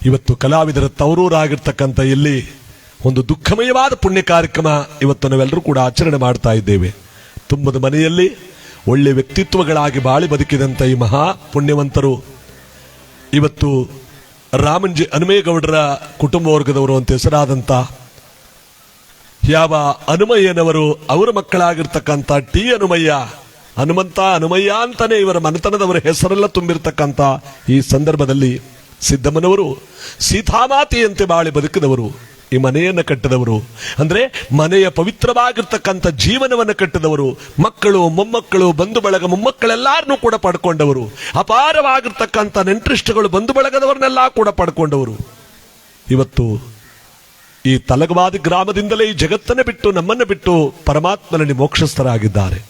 ಇವತ್ತು ಕಲಾವಿದರ ತವರೂರಾಗಿರ್ತಕ್ಕಂಥ ಇಲ್ಲಿ ಒಂದು ದುಃಖಮಯವಾದ ಪುಣ್ಯ ಕಾರ್ಯಕ್ರಮ ಇವತ್ತು ನಾವೆಲ್ಲರೂ ಕೂಡ ಆಚರಣೆ ಮಾಡ್ತಾ ಇದ್ದೇವೆ. ತುಂಬದ ಮನೆಯಲ್ಲಿ ಒಳ್ಳೆ ವ್ಯಕ್ತಿತ್ವಗಳಾಗಿ ಬಾಳಿ ಬದುಕಿದಂಥ ಈ ಮಹಾ ಪುಣ್ಯವಂತರು ಇವತ್ತು ರಾಮಂಜಿ ಹನುಮೇಗೌಡರ ಕುಟುಂಬ ವರ್ಗದವರು ಅಂತ ಹೆಸರಾದಂಥ ಯಾವ ಹನುಮಯ್ಯನವರು ಅವರ ಮಕ್ಕಳಾಗಿರ್ತಕ್ಕಂಥ ಟಿ ಹನುಮಯ್ಯ, ಹನುಮಯ್ಯ ಅಂತಾನೆ ಇವರ ಮನೆತನದವರ ಹೆಸರೆಲ್ಲ ತುಂಬಿರ್ತಕ್ಕಂಥ ಈ ಸಂದರ್ಭದಲ್ಲಿ ಸಿದ್ದಮ್ಮನವರು ಸೀತಾಮಾತೆಯಂತೆ ಬಾಳಿ ಬದುಕಿದವರು, ಈ ಮನೆಯನ್ನು ಕಟ್ಟಿದವರು, ಅಂದ್ರೆ ಮನೆಯ ಪವಿತ್ರವಾಗಿರ್ತಕ್ಕಂಥ ಜೀವನವನ್ನು ಕಟ್ಟಿದವರು, ಮಕ್ಕಳು ಮೊಮ್ಮಕ್ಕಳು ಬಂಧು ಬಳಗ ಮೊಮ್ಮಕ್ಕಳೆಲ್ಲಾರನ್ನೂ ಕೂಡ ಪಡ್ಕೊಂಡವರು, ಅಪಾರವಾಗಿರ್ತಕ್ಕಂಥ ನೆಂಟರಿಷ್ಟಗಳು ಬಂಧು ಬಳಗದವರನ್ನೆಲ್ಲ ಕೂಡ ಪಡ್ಕೊಂಡವರು. ಇವತ್ತು ಈ ತಲಗವಾದಿ ಗ್ರಾಮದಿಂದಲೇ ಈ ಜಗತ್ತನ್ನು ಬಿಟ್ಟು ನಮ್ಮನ್ನು ಬಿಟ್ಟು ಪರಮಾತ್ಮನಲ್ಲಿ ಮೋಕ್ಷಸ್ಥರಾಗಿದ್ದಾರೆ.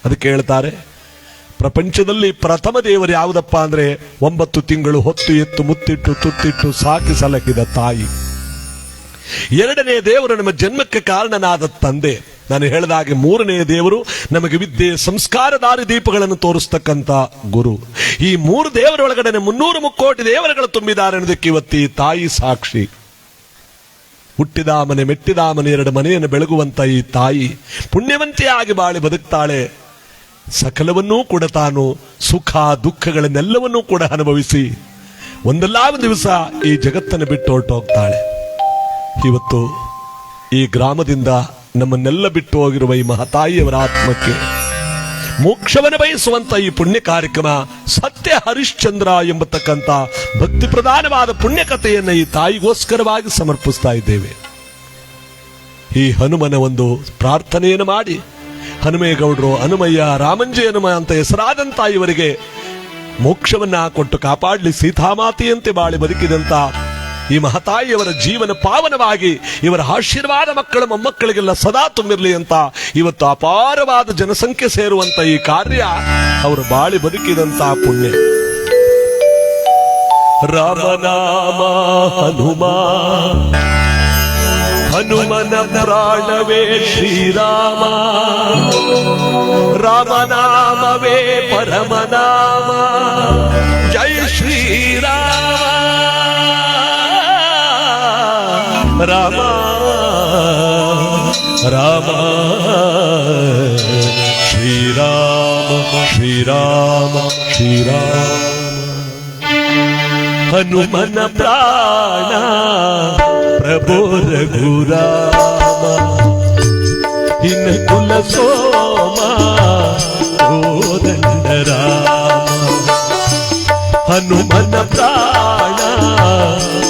ಅದಕ್ಕೆ ಹೇಳ್ತಾರೆ, ಪ್ರಪಂಚದಲ್ಲಿ ಪ್ರಥಮ ದೇವರು ಯಾವುದಪ್ಪ ಅಂದ್ರೆ 9 ತಿಂಗಳು ಹೊತ್ತು ಎತ್ತು ಮುತ್ತಿಟ್ಟು ತುತ್ತಿಟ್ಟು ಸಾಕಿ ಸಲಹಿದ ತಾಯಿ. ಎರಡನೇ ದೇವರು ನಮ್ಮ ಜನ್ಮಕ್ಕೆ ಕಾರಣನಾದ ತಂದೆ. ನಾನು ಹೇಳಿದಾಗೆ ಮೂರನೇ ದೇವರು ನಮಗೆ ವಿದ್ಯೆ ಸಂಸ್ಕಾರ ದಾರಿ ದೀಪಗಳನ್ನು ತೋರಿಸ್ತಕ್ಕಂಥ ಗುರು. ಈ 3 ದೇವರೊಳಗಡೆ 300 ಮುಕ್ಕೋಟಿ ದೇವರುಗಳು ತುಂಬಿದ್ದಾರೆ ಅನ್ನೋದಕ್ಕೆ ಇವತ್ತು ಈ ತಾಯಿ ಸಾಕ್ಷಿ. ಹುಟ್ಟಿದ ಮನೆ ಮೆಟ್ಟಿದ ಮನೆ 2 ಮನೆಯನ್ನು ಬೆಳಗುವಂತ ಈ ತಾಯಿ ಪುಣ್ಯವಂತಿಯಾಗಿ ಬಾಳಿ ಬದುಕ್ತಾಳೆ. ಸಕಲವನ್ನೂ ಕೂಡ ತಾನು ಸುಖ ದುಃಖಗಳನ್ನೆಲ್ಲವನ್ನೂ ಕೂಡ ಅನುಭವಿಸಿ ಒಂದಲ್ಲ ಒಂದು ದಿವಸ ಈ ಜಗತ್ತನ್ನು ಬಿಟ್ಟು ಹೊರಟೋಗ್ತಾಳೆ. ಇವತ್ತು ಈ ಗ್ರಾಮದಿಂದ ನಮ್ಮನ್ನೆಲ್ಲ ಬಿಟ್ಟು ಹೋಗಿರುವ ಈ ಮಹತಾಯಿಯವರ ಆತ್ಮಕ್ಕೆ ಮೋಕ್ಷವನ್ನು ಬಯಸುವಂತ ಈ ಪುಣ್ಯ ಕಾರ್ಯಕ್ರಮ ಸತ್ಯ ಹರಿಶ್ಚಂದ್ರ ಎಂಬತಕ್ಕಂಥ ಭಕ್ತಿ ಪ್ರಧಾನವಾದ ಪುಣ್ಯಕಥೆಯನ್ನು ಈ ತಾಯಿಗೋಸ್ಕರವಾಗಿ ಸಮರ್ಪಿಸ್ತಾ ಇದ್ದೇವೆ. ಈ ಹನುಮನ ಒಂದು ಪ್ರಾರ್ಥನೆಯನ್ನು ಮಾಡಿ ಹನುಮೇಗೌಡರು, ಹನುಮಯ್ಯ, ರಾಮಂಜಿ ಹನುಮ ಅಂತ ಹೆಸರಾದಂತ ಇವರಿಗೆ ಮೋಕ್ಷವನ್ನ ಕೊಟ್ಟು ಕಾಪಾಡಲಿ, ಸೀತಾಮಾತೆಯಂತೆ ಬಾಳಿ ಬದುಕಿದಂತ ಈ ಮಹತಾಯಿಯವರ ಜೀವನ ಪಾವನವಾಗಿ ಇವರ ಆಶೀರ್ವಾದ ಮಕ್ಕಳ ಮೊಮ್ಮಕ್ಕಳಿಗೆಲ್ಲ ಸದಾ ತುಂಬಿರಲಿ ಅಂತ ಇವತ್ತು ಅಪಾರವಾದ ಜನಸಂಖ್ಯೆ ಸೇರುವಂತ ಈ ಕಾರ್ಯ ಅವರು ಬಾಳಿ ಬದುಕಿದಂತ ಪುಣ್ಯ. ರಾಮನಾಮ ಹನುಮ, ಹನುಮನ ಪ್ರಾಣವೇ ಶ್ರೀರಾಮ, ರಾಮನಾಮವೇ ಪರಮನಾಮ, ಜೈ ಶ್ರೀರಾಮ. ರಾಮ ರಾಮ ಶ್ರೀರಾಮ ಶ್ರೀರಾಮ ಶ್ರೀರಾಮ. ಹನುಮನ ಪ್ರಾಣ ಪ್ರಭೋ ರಘುರಾಮ, ಇನ್ನ ಕುಲ ಸೋಮ ಕೋದಂಡ ರಾಮ. ಹನುಮನ ಪ್ರಾಣ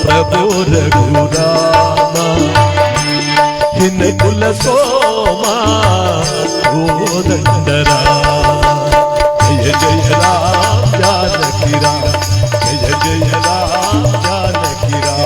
ಪ್ರಭೋ ರಘುರಾಮ, ಇನ್ನ ಕುಲ ಸೋಮ ಕೋದಂಡ ರಾಮ. ಜಯ ಜಯ ರಾಮ ಜಾನಕಿ ರಾಮ, ಜಯ ಜಯ ರಾಮ ಜಾನಕಿ ರಾಮ.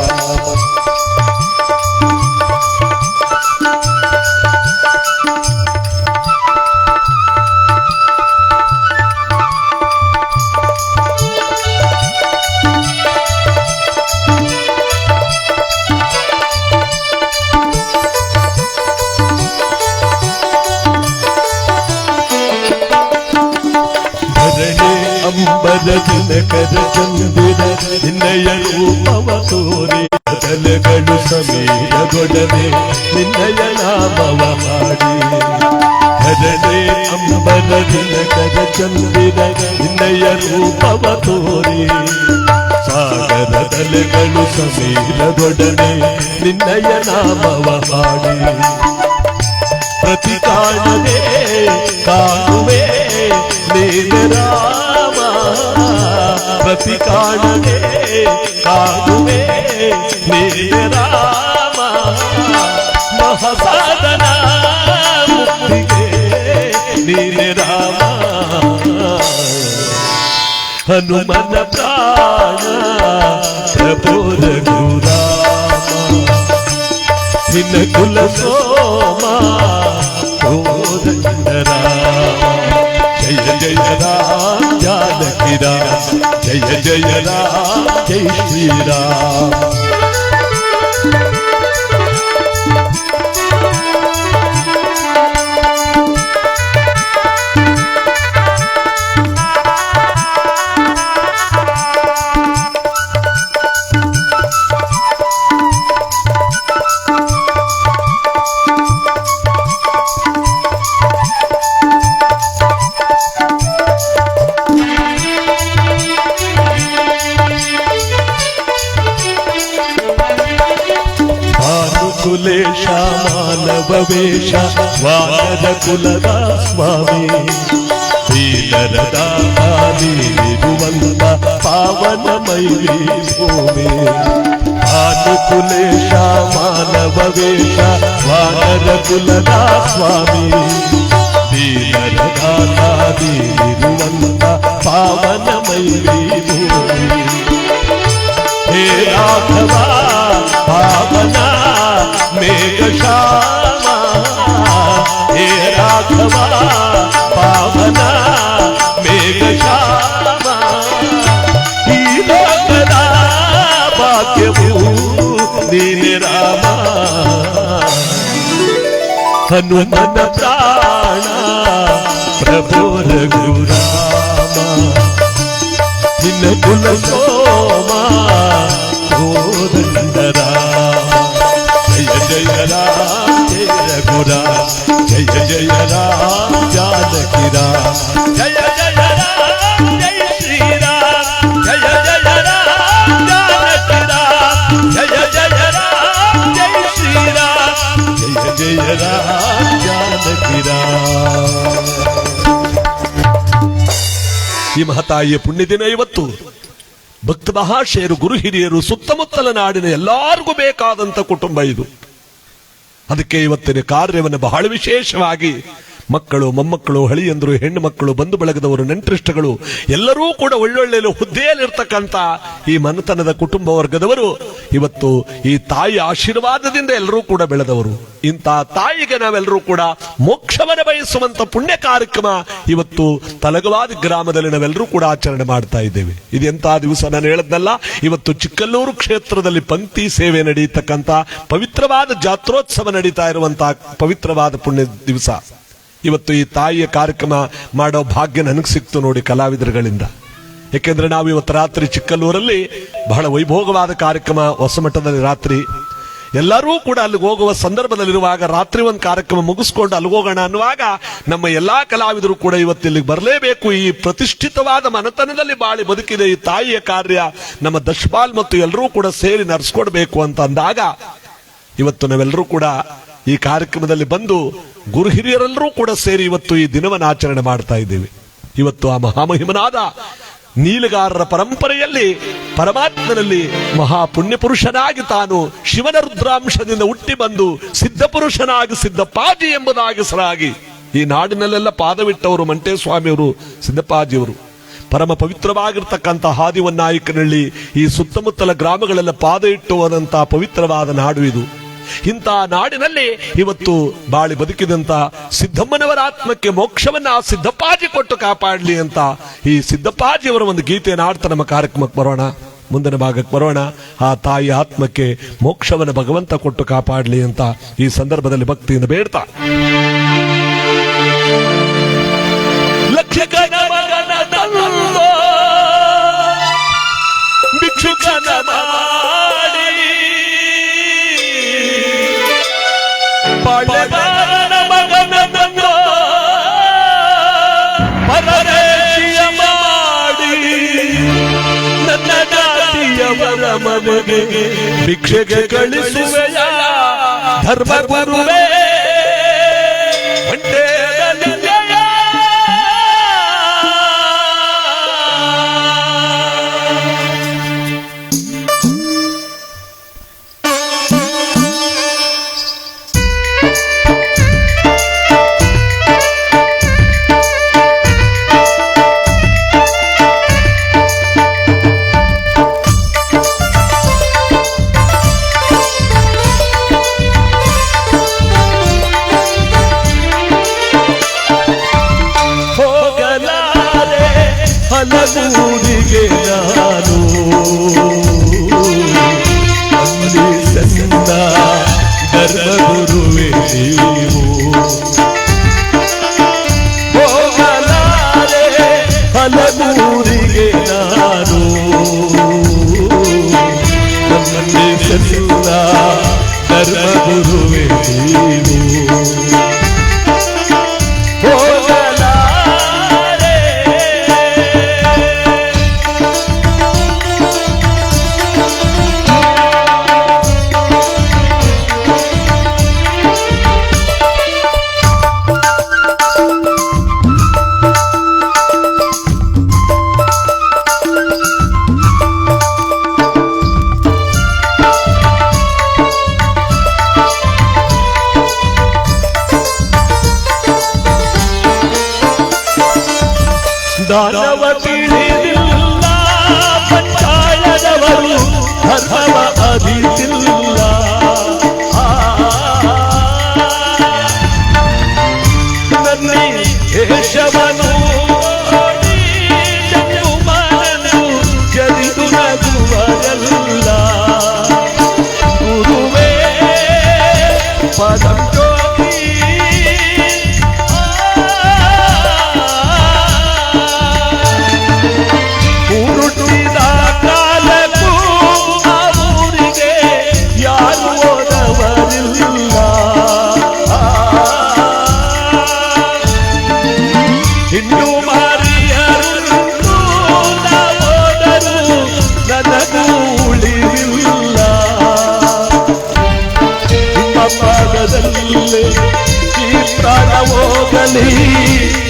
ದಿನಕರ ಚಂದಿರ ನಿನ್ನಯ ರೂಪವ ತೋರಿ, ಬದಲಗಳು ಸಮೀರಗೊಡನೆ ನಿನ್ನಯ ನಾಮವ ಮಾಡಿ. ಹರಳೆ ಅಂಬರ ದಿನಕರ ಚಂದಿರ ನಿನ್ನಯ ರೂಪವ ತೋರಿ, ಸಾಗರದಲೆಗಳು ಸಮೀರಗೊಡನೆ ನಿನ್ನಯ ನಾಮವ ಮಾಡಿ. ಪ್ರತಿ ಕಾಣದೆ ಕಾಣುವೆ ನೀನೆ ರಾಮ, ಪ್ರತಿ ಕಾಣದೆ ಕಾಣುವೆ ನೀನೆ ರಾಮ. ಮಹಾಸಾಧನ ಮುಕ್ತಿಗೆ ನೀನೆ ರಾಮ. ಹನುಮನ ಪ್ರಾಣ ಪ್ರಭೋ ರಘುರಾಮ, ನಿನ್ನ ಕುಲ ಸೋಮ ಕೋದಂಡ ರಾಮ. ಜಯ ಜಯ ರಾಮ ಜಾನಕಿ ರಾಮ, ಜಯ ಜಯ ರಾಮ ಜೈ ಶ್ರೀರಾಮ. ಕುಲೇಶ ಮಾನವ ವೇಷ ವಾನರ ಕುಲದ ಸ್ವಾಮಿ ದೀನರ ದಾನಿರುವಂತ ಪಾವನ ಮೈಲಿ ಭೂಮಿ ಕುಲೇಶ ಮಾನವ ವೇಷ ವಾನರ ಕುಲದ ಸ್ವಾಮಿ ದೀನರ ದಾನಿರುವಂತ ಪಾವನ ಮೈಲಿ ಭೂಮಿ हे राघव पावना मेघ श्यामा हे राघव पावना मेघ श्यामा ಈ ಲೋಕದ ಭಾಗ್ಯವು ನೀನೆ ರಾಮ ಹನುಮನ ಪ್ರಾಣ ಪ್ರಭೋ ರಘುರಾಮ ನಿನ್ನ ಕುಲ ಸೋಮ ಕೋದಂಡ ರಾಮ ಜಯ ಜಯ ರಾಮ ಜಯ ರಘುರಾಮ ಜಯ ಜಯ ರಾಮ ಜಾನಕಿ ರಾಮ ಜಯ ಜಯ ರಾಮ ಜಯ ಶ್ರೀರಾಮ ಜಯ ಜಯ ರಾಮ ಜಾನಕಿ ರಾಮ ಜಯ ಜಯ ರಾಮ ಜಯ ಶ್ರೀರಾಮ ಜಯ ಜಯ ರಾಮ ಜಾನಕಿ ರಾಮ. ಈ ಮಹತಾಯಿಯ ಪುಣ್ಯ ದಿನ ಇವತ್ತು. ಭಕ್ತ ಮಹಾಶಯರು, ಗುರು ಹಿರಿಯರು, ಸುತ್ತಮುತ್ತಲ ನಾಡಿನ ಎಲ್ಲರಿಗೂ ಬೇಕಾದಂತ ಕುಟುಂಬ ಇದು. ಅದಕ್ಕೆ ಇವತ್ತಿನ ಕಾರ್ಯವನ್ನು ಬಹಳ ವಿಶೇಷವಾಗಿ ಮಕ್ಕಳು, ಮೊಮ್ಮಕ್ಕಳು, ಹಳಿಯಂದರು, ಹೆಣ್ಣು ಮಕ್ಕಳು, ಬಂಧು ಬಳಗದವರು, ನೆಂಟರಿಷ್ಟಗಳು ಎಲ್ಲರೂ ಕೂಡ ಒಳ್ಳೊಳ್ಳೆ ಹುದ್ದೆಯಲ್ಲಿರ್ತಕ್ಕಂಥ ಈ ಮನೆತನದ ಕುಟುಂಬ ವರ್ಗದವರು ಇವತ್ತು ಈ ತಾಯಿ ಆಶೀರ್ವಾದದಿಂದ ಎಲ್ಲರೂ ಕೂಡ ಬೆಳೆದವರು. ಇಂಥ ತಾಯಿಗೆ ನಾವೆಲ್ಲರೂ ಕೂಡ ಮೋಕ್ಷವನ್ನು ಬಯಸುವಂತ ಪುಣ್ಯ ಕಾರ್ಯಕ್ರಮ ಇವತ್ತು ತಲಗವಾದಿ ಗ್ರಾಮದಲ್ಲಿ ನಾವೆಲ್ಲರೂ ಕೂಡ ಆಚರಣೆ ಮಾಡ್ತಾ ಇದ್ದೇವೆ. ಇದೆಂಥ ದಿವಸ ನಾನು ಹೇಳದ್ನಲ್ಲ, ಇವತ್ತು ಚಿಕ್ಕಲ್ಲೂರು ಕ್ಷೇತ್ರದಲ್ಲಿ ಪಂಕ್ತಿ ಸೇವೆ ನಡೆಯತಕ್ಕಂಥ ಪವಿತ್ರವಾದ ಜಾತ್ರೋತ್ಸವ ನಡೀತಾ ಇರುವಂತಹ ಪವಿತ್ರವಾದ ಪುಣ್ಯ ದಿವಸ. ಇವತ್ತು ಈ ತಾಯಿಯ ಕಾರ್ಯಕ್ರಮ ಮಾಡೋ ಭಾಗ್ಯ ನನಗೆ ಸಿಕ್ತು ನೋಡಿ ಕಲಾವಿದರುಗಳಿಂದ. ಯಾಕೆಂದ್ರೆ ನಾವು ಇವತ್ತು ರಾತ್ರಿ ಚಿಕ್ಕಲ್ಲೂರಲ್ಲಿ ಬಹಳ ವೈಭೋಗವಾದ ಕಾರ್ಯಕ್ರಮ, ಹೊಸಮಠದಲ್ಲಿ ರಾತ್ರಿ ಎಲ್ಲರೂ ಕೂಡ ಅಲ್ಲಿಗೆ ಹೋಗುವ ಸಂದರ್ಭದಲ್ಲಿರುವಾಗ ರಾತ್ರಿ ಒಂದು ಕಾರ್ಯಕ್ರಮ ಮುಗಿಸ್ಕೊಂಡು ಅಲ್ಲಿಗೆ ಹೋಗೋಣ ಅನ್ನುವಾಗ ನಮ್ಮ ಎಲ್ಲಾ ಕಲಾವಿದರು ಕೂಡ ಇವತ್ತು ಇಲ್ಲಿಗೆ ಬರಲೇಬೇಕು. ಈ ಪ್ರತಿಷ್ಠಿತವಾದ ಮನೆತನದಲ್ಲಿ ಬಾಳಿ ಬದುಕಿದೆ ಈ ತಾಯಿಯ ಕಾರ್ಯ, ನಮ್ಮ ದಶಪಾಲ್ ಮತ್ತು ಎಲ್ಲರೂ ಕೂಡ ಸೇರಿ ನಡೆಸ್ಕೊಡ್ಬೇಕು ಅಂತ ಅಂದಾಗ ಇವತ್ತು ನಾವೆಲ್ಲರೂ ಕೂಡ ಈ ಕಾರ್ಯಕ್ರಮದಲ್ಲಿ ಬಂದು ಗುರು ಹಿರಿಯರೆಲ್ಲರೂ ಕೂಡ ಸೇರಿ ಇವತ್ತು ಈ ದಿನವನ್ನು ಆಚರಣೆ ಮಾಡ್ತಾ ಇದ್ದೇವೆ. ಇವತ್ತು ಆ ಮಹಾಮಹಿಮನಾದ ನೀಲಗಾರರ ಪರಂಪರೆಯಲ್ಲಿ ಪರಮಾತ್ಮನಲ್ಲಿ ಮಹಾಪುಣ್ಯ ಪುರುಷನಾಗಿ ತಾನು ಶಿವನ ರುದ್ರಾಂಶದಿಂದ ಹುಟ್ಟಿ ಬಂದು ಸಿದ್ಧಪುರುಷನಾಗಿ ಸಿದ್ಧಪಾಜಿ ಎಂಬುದಾಗಿ ಹೆಸರಾಗಿ ಈ ನಾಡಿನಲ್ಲೆಲ್ಲ ಪಾದವಿಟ್ಟವರು ಮಂಟೇಸ್ವಾಮಿಯವರು, ಸಿದ್ಧಪಾಜಿಯವರು. ಪರಮ ಪವಿತ್ರವಾಗಿರ್ತಕ್ಕಂಥ ಹಾದಿವನ್ನಾಯಕನಹಳ್ಳಿ ಈ ಸುತ್ತಮುತ್ತಲ ಗ್ರಾಮಗಳೆಲ್ಲ ಪಾದ ಇಟ್ಟುವಂತಹ ಪವಿತ್ರವಾದ ನಾಡು ಇದು. ಇಂಥ ನಾಡಿನಲ್ಲಿ ಇವತ್ತು ಬಾಳಿ ಬದುಕಿದಂತ ಸಿದ್ದಮ್ಮನವರ ಆತ್ಮಕ್ಕೆ ಮೋಕ್ಷವನ್ನ ಆ ಸಿದ್ದಪ್ಪಾಜಿ ಕೊಟ್ಟು ಕಾಪಾಡಲಿ ಅಂತ ಈ ಸಿದ್ದಪ್ಪಾಜಿಯವರ ಒಂದು ಗೀತೆಯನ್ನು ಆಡ್ತಾ ನಮ್ಮ ಕಾರ್ಯಕ್ರಮಕ್ಕೆ ಬರೋಣ, ಮುಂದಿನ ಭಾಗಕ್ಕೆ ಬರೋಣ. ಆ ತಾಯಿ ಆತ್ಮಕ್ಕೆ ಮೋಕ್ಷವನ್ನು ಭಗವಂತ ಕೊಟ್ಟು ಕಾಪಾಡಲಿ ಅಂತ ಈ ಸಂದರ್ಭದಲ್ಲಿ ಭಕ್ತಿಯಿಂದ ಬೇಡ್ತಾ ಭಿಕ್ಷುಕನ ಪಾಳ್ಯಗಾರನ ಮಗನನ್ನು ಪರದೇಶಿಯ ಮಾಡಿ ನನ್ನ ಜಾತಿಯವರ ಮನೆಗೆ ಭಿಕ್ಷೆಗೆ ಕಳಿಸುವೆಯ ಧರ್ಮ ಗುರುವೇ ದಾನವ ತಿಳಿದಿಲ್ಲ, ಪಂಚಾಯದವರು ಧರ್ಮವ ಅರಿತಿಲ್ಲ. ನನ್ನಿ ದೇಶವನು ಜನುಮನನು ಜರಿದು ನಗುವರಲ್ಲ. ಗುರುವೇ ಪದಂ ಈ ಪ್ರಾಣ ಹೋಗಲಿ,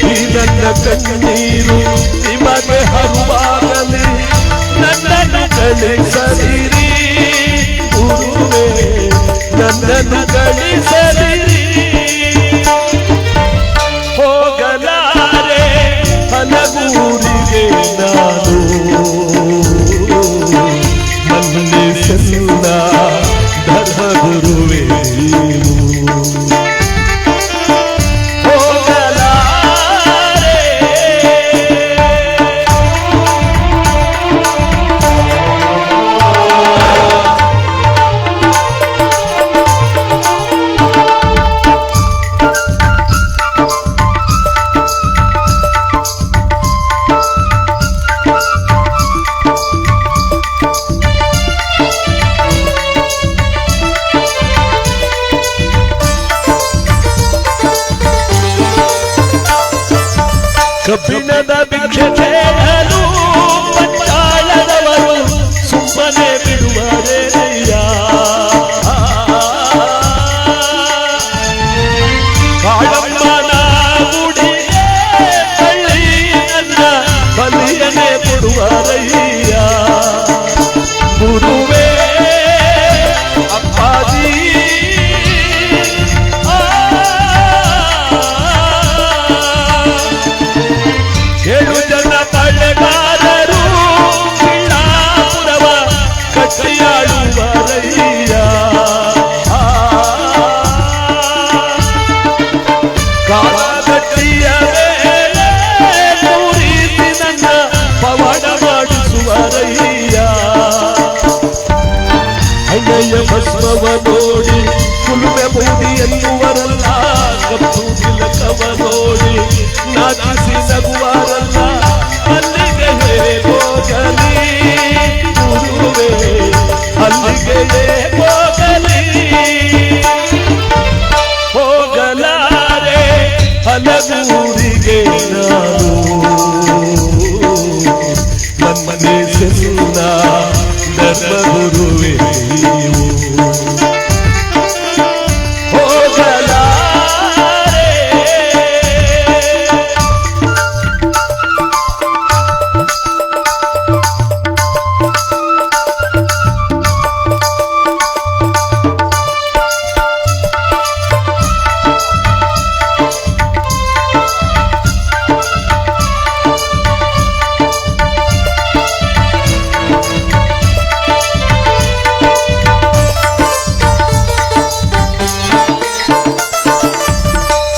ಈ ನನ್ನ ಕಣ್ಣೀರು ನಿಮಗೆ ಹರುವಾಗಲಿ. ನನ್ನನ್ನು ಗಳಿಸಲಿರಿ ಗುರುವೇ, ನನ್ನನ್ನು ಗಳಿಸಲಿರಿ. ಹೋಗಲಾರೆ ಹಲಗೂರಿಗೆ ನಾನು, ಮನ್ನಿಸಲ್ಲ ಧರ್ಮಗುರುವೇ. ಕಬ್ಬಿಣದ ಭಿಕ್ಷೆ ಕೇಳಲು ಪಂಚಾಯದವರು ಸುಮ್ಮನೆ ಬಿಡುವರೇನಯ್ಯ. ಕಾಳಮ್ಮನ ಗುಡಿಗೆ ತಳ್ಳಿ ನನ್ನ ಬಲಿಯನೆ ಬಿಡುವರಯ್ಯ. ಗುರುವೇ ಅಪ್ಪಾಜಿ ಏಳು ಜನ ಪಳೆಗಾರರು ಕಿಳ್ಳಾಪುರವ ಕಟ್ಟಿಯಾಳುವರಯ್ಯ. ಕಾಳಗಟ್ಟಿಯ ಮೇಲೆ ಕೂರಿಸಿ ನನ್ನ ಪವನ ಮಾಡಿಸುವರಯ್ಯ. ಅಯ್ಯಯ್ಯ ಭಸ್ಮವ ನೋಡಿ ಕುಲುಮೆ ಮೂಡಿ ಎನ್ನುವರಲ್ಲ, ಕಪ್ಪು ತಿಲಕವ ನೋಡಿ ನಾಚಿಸಿ ನಗುವಾರಲ್ಲ. ಅಲ್ಲಿಗೆ ಹೋಗಲಿ ಗುರುವೇ, ಅಲ್ಲಿಗೆ ಹೋಗಲಿ. ಹೋಗಲಾರೆ ಹಲಗೂರಿಗೆ ನಾನು, ಮನ್ನಿಸಲ್ಲ ಧರ್ಮಗುರುವೇ ನೀವು.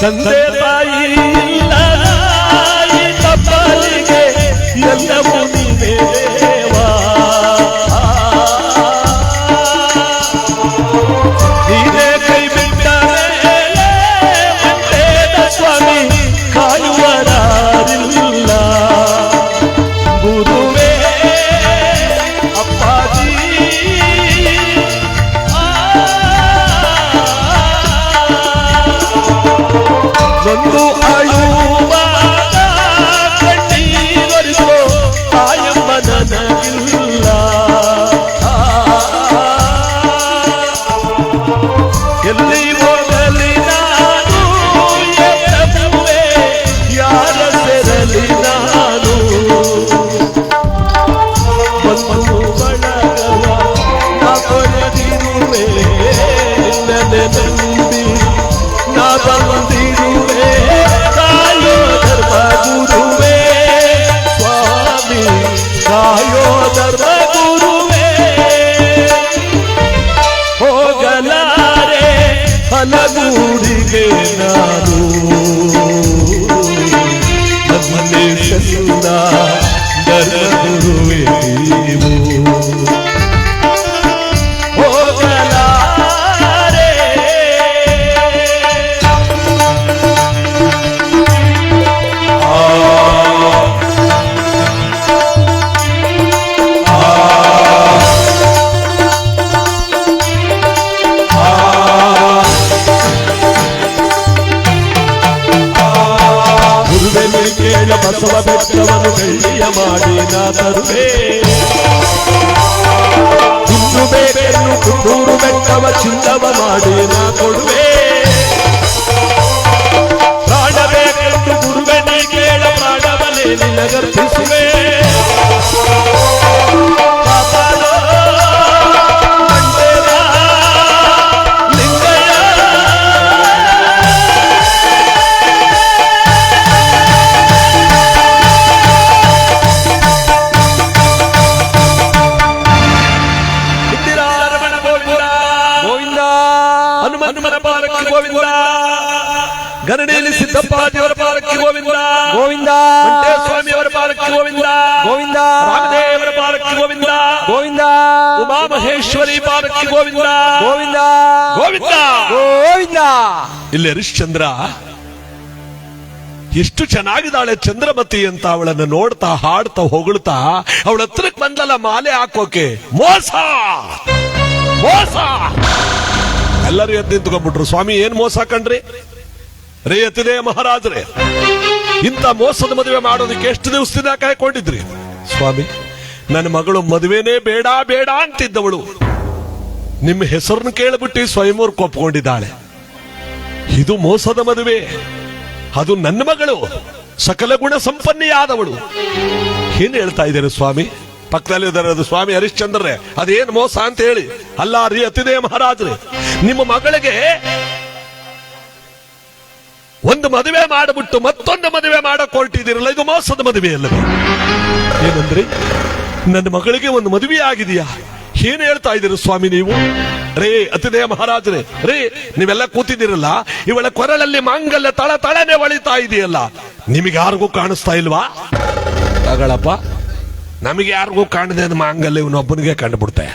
ತಂದೆ ತಾಯಿ ಇಲ್ಲದಾಯಿ ತಪ್ಪಲಿಗೆ ಎಲ್ಲವೂ ನೀನೇ ದೇವಾ. ನೀನೇ ಕೈ ಬಿಟ್ಟ ಮೇಲೆ ಮಂಟೇದ ಸ್ವಾಮಿ ಕಾಯುವರಾರಿಲ್ಲ. ಗುರುವೇ ಅಪ್ಪಾಜಿ ಒಂದು ಅಳುವಾಗ ಕಣ್ಣೀರೊರೆಸೋ ತಾಯಮ್ಮ ನನಗಿಲ್ಲ. ಎಲ್ಲಿ ಹೋಗಲಿ ನಾನು ಎತ್ತಬುವೆ, ಯಾರ ಸೆರಲಿ ನಾನು. ಒಂದು ಬಳಗವ ನಾ ಕೊಡದಿರುವೆ, ನನ್ನ ನಂಬಿ ನಾ ಬಂದಿರುವೆ. ಕಾಯೋ ಧರ್ಮ ಗುರುವೇ, ಧರ್ಮ ಗುರುವೇ ಹೋಗಲಾರೆ ಹಲಗೂರಿಗೆ ನಾನು ನಮ್ಮನ್ನೆಲ್ಲ ಧರ್ಮ ಗುರುವೇ ನೀವು ಬಸವ ಬೆಟ್ಟವನ್ನು ಬೆಳ್ಳಿಯ ಮಾಡಿ ನಾ ತರುವೆ ಇನ್ನು ಬೇಕೆನ್ನು ಕುಂದೂರು ಬೆಟ್ಟವ ಚಿನ್ನವ ಮಾಡಿ ನಾ ಕೊಡುವೆ ಪ್ರಾಣ ಬೇಕೆಂದು ಗುರುವೆ ನೀ ಕೇಳ ಪ್ರಾಣವನೇ ನಿನಗರ್ಪಿಸುವೆ ಗರಡಿಯಲ್ಲಿ ಸಿದ್ದಪ್ಪಾಜಿಯವರ ಪಾಲಕ್ಕೆ ಗೋವಿಂದ ಗೋವಿಂದ ಸ್ವಾಮಿಯವರ ಪಾಲಕ್ಕೆ ಗೋವಿಂದ ಗೋವಿಂದ ರಾಮದೇವರ ಪಾಲಕ್ಕೆ ಗೋವಿಂದ ಗೋವಿಂದ ಉಮಾಮಹೇಶ್ವರಿ ಪಾಲಕ್ಕೆ ಗೋವಿಂದ ಗೋವಿಂದ ಗೋವಿಂದ ಗೋವಿಂದ. ಇಲ್ಲಿ ಹರಿಶ್ಚಂದ್ರ ಎಷ್ಟು ಚೆನ್ನಾಗಿದ್ದಾಳೆ ಚಂದ್ರಮತಿ ಅಂತ ಅವಳನ್ನು ನೋಡ್ತಾ ಹಾಡ್ತಾ ಹೊಗಳ್ತಾ ಅವಳ ಹತ್ರಕ್ಕೆ ಬಂದಲ್ಲ ಮಾಲೆ ಹಾಕೋಕೆ ಮೋಸ ಮೋಸ. ಎಲ್ಲರೂ ಎದ್ದು ನಿಂತ್ಕೊಂಡ್ಬಿಟ್ರು. ಸ್ವಾಮಿ ಏನ್ ಮೋಸ ಕಣ್ರಿ ರೇ ಎತ್ತಿದೆ ಮಹಾರಾಜರೇ, ಇಂಥ ಮೋಸದ ಮದುವೆ ಮಾಡೋದಕ್ಕೆ ಎಷ್ಟು ದಿವಸದಿಂದ ಕಾಯ್ಕೊಂಡಿದ್ರಿ? ಸ್ವಾಮಿ ನನ್ನ ಮಗಳು ಮದುವೆನೇ ಬೇಡ ಬೇಡ ಅಂತಿದ್ದವಳು ನಿಮ್ಮ ಹೆಸರನ್ನು ಕೇಳಿಬಿಟ್ಟು ಸ್ವಯಂವರ್ ಒಪ್ಕೊಂಡಿದ್ದಾಳೆ. ಇದು ಮೋಸದ ಮದುವೆ. ಅದು ನನ್ನ ಮಗಳು, ಸಕಲ ಗುಣ ಸಂಪನ್ನೆಯಾದವಳು. ಏನ್ ಹೇಳ್ತಾ ಇದ್ದಾರೆ ಸ್ವಾಮಿ? ಪಕ್ಕದಲ್ಲಿದ್ದಾರೆ ಅದು ಸ್ವಾಮಿ ಹರಿಶ್ಚಂದ್ರರೇ, ಅದೇನ್ ಮೋಸ ಅಂತ ಹೇಳಿ. ಅಲ್ಲ ರೀ ಅತಿದೆ ಮಹಾರಾಜ್ರೆ, ನಿಮ್ಮ ಮಗಳಿಗೆ ಒಂದು ಮದುವೆ ಮಾಡಿಬಿಟ್ಟು ಮತ್ತೊಂದು ಮದುವೆ ಮಾಡಕ್ ಹೊರಟಿದ್ದೀರಲ್ಲ, ಇದು ಮೋಸದ ಮದುವೆ ಅಲ್ಲವೇ? ಏನಂದ್ರಿ? ನನ್ನ ಮಗಳಿಗೆ ಒಂದು ಮದುವೆ ಆಗಿದೆಯಾ? ಏನ್ ಹೇಳ್ತಾ ಇದ್ದೀರಿ ಸ್ವಾಮಿ ನೀವು? ರೇ ಅತಿದೇಯ ಮಹಾರಾಜರೇ, ರೇ ನೀವೆಲ್ಲ ಕೂತಿದ್ದೀರಲ್ಲ, ಇವಳ ಕೊರಳಲ್ಲಿ ಮಾಂಗಲ್ಯ ತಳ ತಳನೆ ಒಳಿತಾ ಇದೆಯಲ್ಲ, ನಿಮಗೆ ಯಾರಿಗೂ ಕಾಣಿಸ್ತಾ ಇಲ್ವಾ? ತಗಳಪ್ಪ, ನಮಗೆ ಯಾರಿಗೂ ಕಾಣದೆ ಅದು ಮಾಂಗಲ್ಯ ಇವನೊಬ್ಬನಿಗೆ ಕಂಡುಬಿಡ್ತೆ,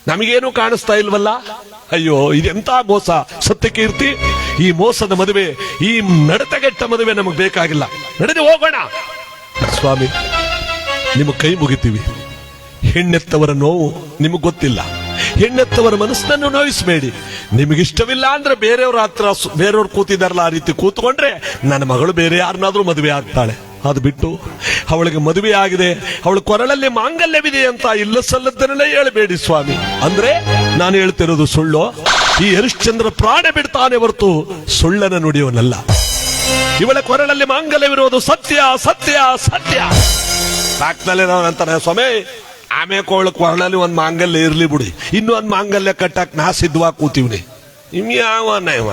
ನಮಗೇನು ಕಾಣಿಸ್ತಾ ಇಲ್ವಲ್ಲ. ಅಯ್ಯೋ ಇದೆಂತ ಮೋಸ ಸತ್ಯಕೀರ್ತಿ. ಈ ಮೋಸದ ಮದುವೆ, ಈ ನಡತೆಗೆಟ್ಟ ಮದುವೆ ನಮಗೆ ಬೇಕಾಗಿಲ್ಲ. ನಡೆದು ಹೋಗೋಣ. ಸ್ವಾಮಿ ನಿಮ್ಮ ಕೈ ಮುಗಿತೀವಿ. ಹೆಣ್ಣೆತ್ತವರ ನೋವು ನಿಮಗೆ ಗೊತ್ತಿಲ್ಲ. ಹೆಣ್ಣೆತ್ತವರ ಮನಸ್ಸನ್ನು ನೋಯಿಸಬೇಡಿ. ನಿಮಗಿಷ್ಟವಿಲ್ಲ ಅಂದ್ರೆ ಬೇರೆಯವ್ರ ಹತ್ರ, ಬೇರೆಯವ್ರು ಕೂತಿದಾರಲ್ಲ ಆ ರೀತಿ ಕೂತ್ಕೊಂಡ್ರೆ ನನ್ನ ಮಗಳು ಬೇರೆ ಯಾರನ್ನಾದ್ರೂ ಮದುವೆ ಆಗ್ತಾಳೆ. ಅದು ಬಿಟ್ಟು ಅವಳಿಗೆ ಮದುವೆ ಆಗಿದೆ, ಅವಳ ಕೊರಳಲ್ಲಿ ಮಾಂಗಲ್ಯವಿದೆ ಅಂತ ಇಲ್ಲ ಸಲ್ಲದ್ದನ್ನೆಲ್ಲ ಹೇಳಬೇಡಿ ಸ್ವಾಮಿ. ಅಂದ್ರೆ ನಾನು ಹೇಳ್ತಿರೋದು ಸುಳ್ಳು. ಈ ಹರಿಶ್ಚಂದ್ರ ಪ್ರಾಣ ಬಿಡ್ತಾನೆ ಹೊರತು ಸುಳ್ಳನ ನುಡಿಯವನಲ್ಲ. ಇವಳ ಕೊರಳಲ್ಲಿ ಮಾಂಗಲ್ಯವಿರೋದು ಸತ್ಯ ಸತ್ಯ ಸತ್ಯ. ಸಾಕ್ತಲೇ ನಾವಂತಾನೆ ಸ್ವಾಮಿ, ಆಮೇಲೆ ಕೊರಳಲ್ಲಿ ಒಂದ್ ಮಾಂಗಲ್ಯ ಇರ್ಲಿ ಬಿಡಿ, ಇನ್ನೂ ಒಂದ್ ಮಾಂಗಲ್ಯ ಕಟ್ಟಕ್ ನಾ ಸಿದ್ಧವಾಗಿ ಕೂತೀವ್ನಿ. ನಿಮ್ಗೆ ಯಾವನ ಇವ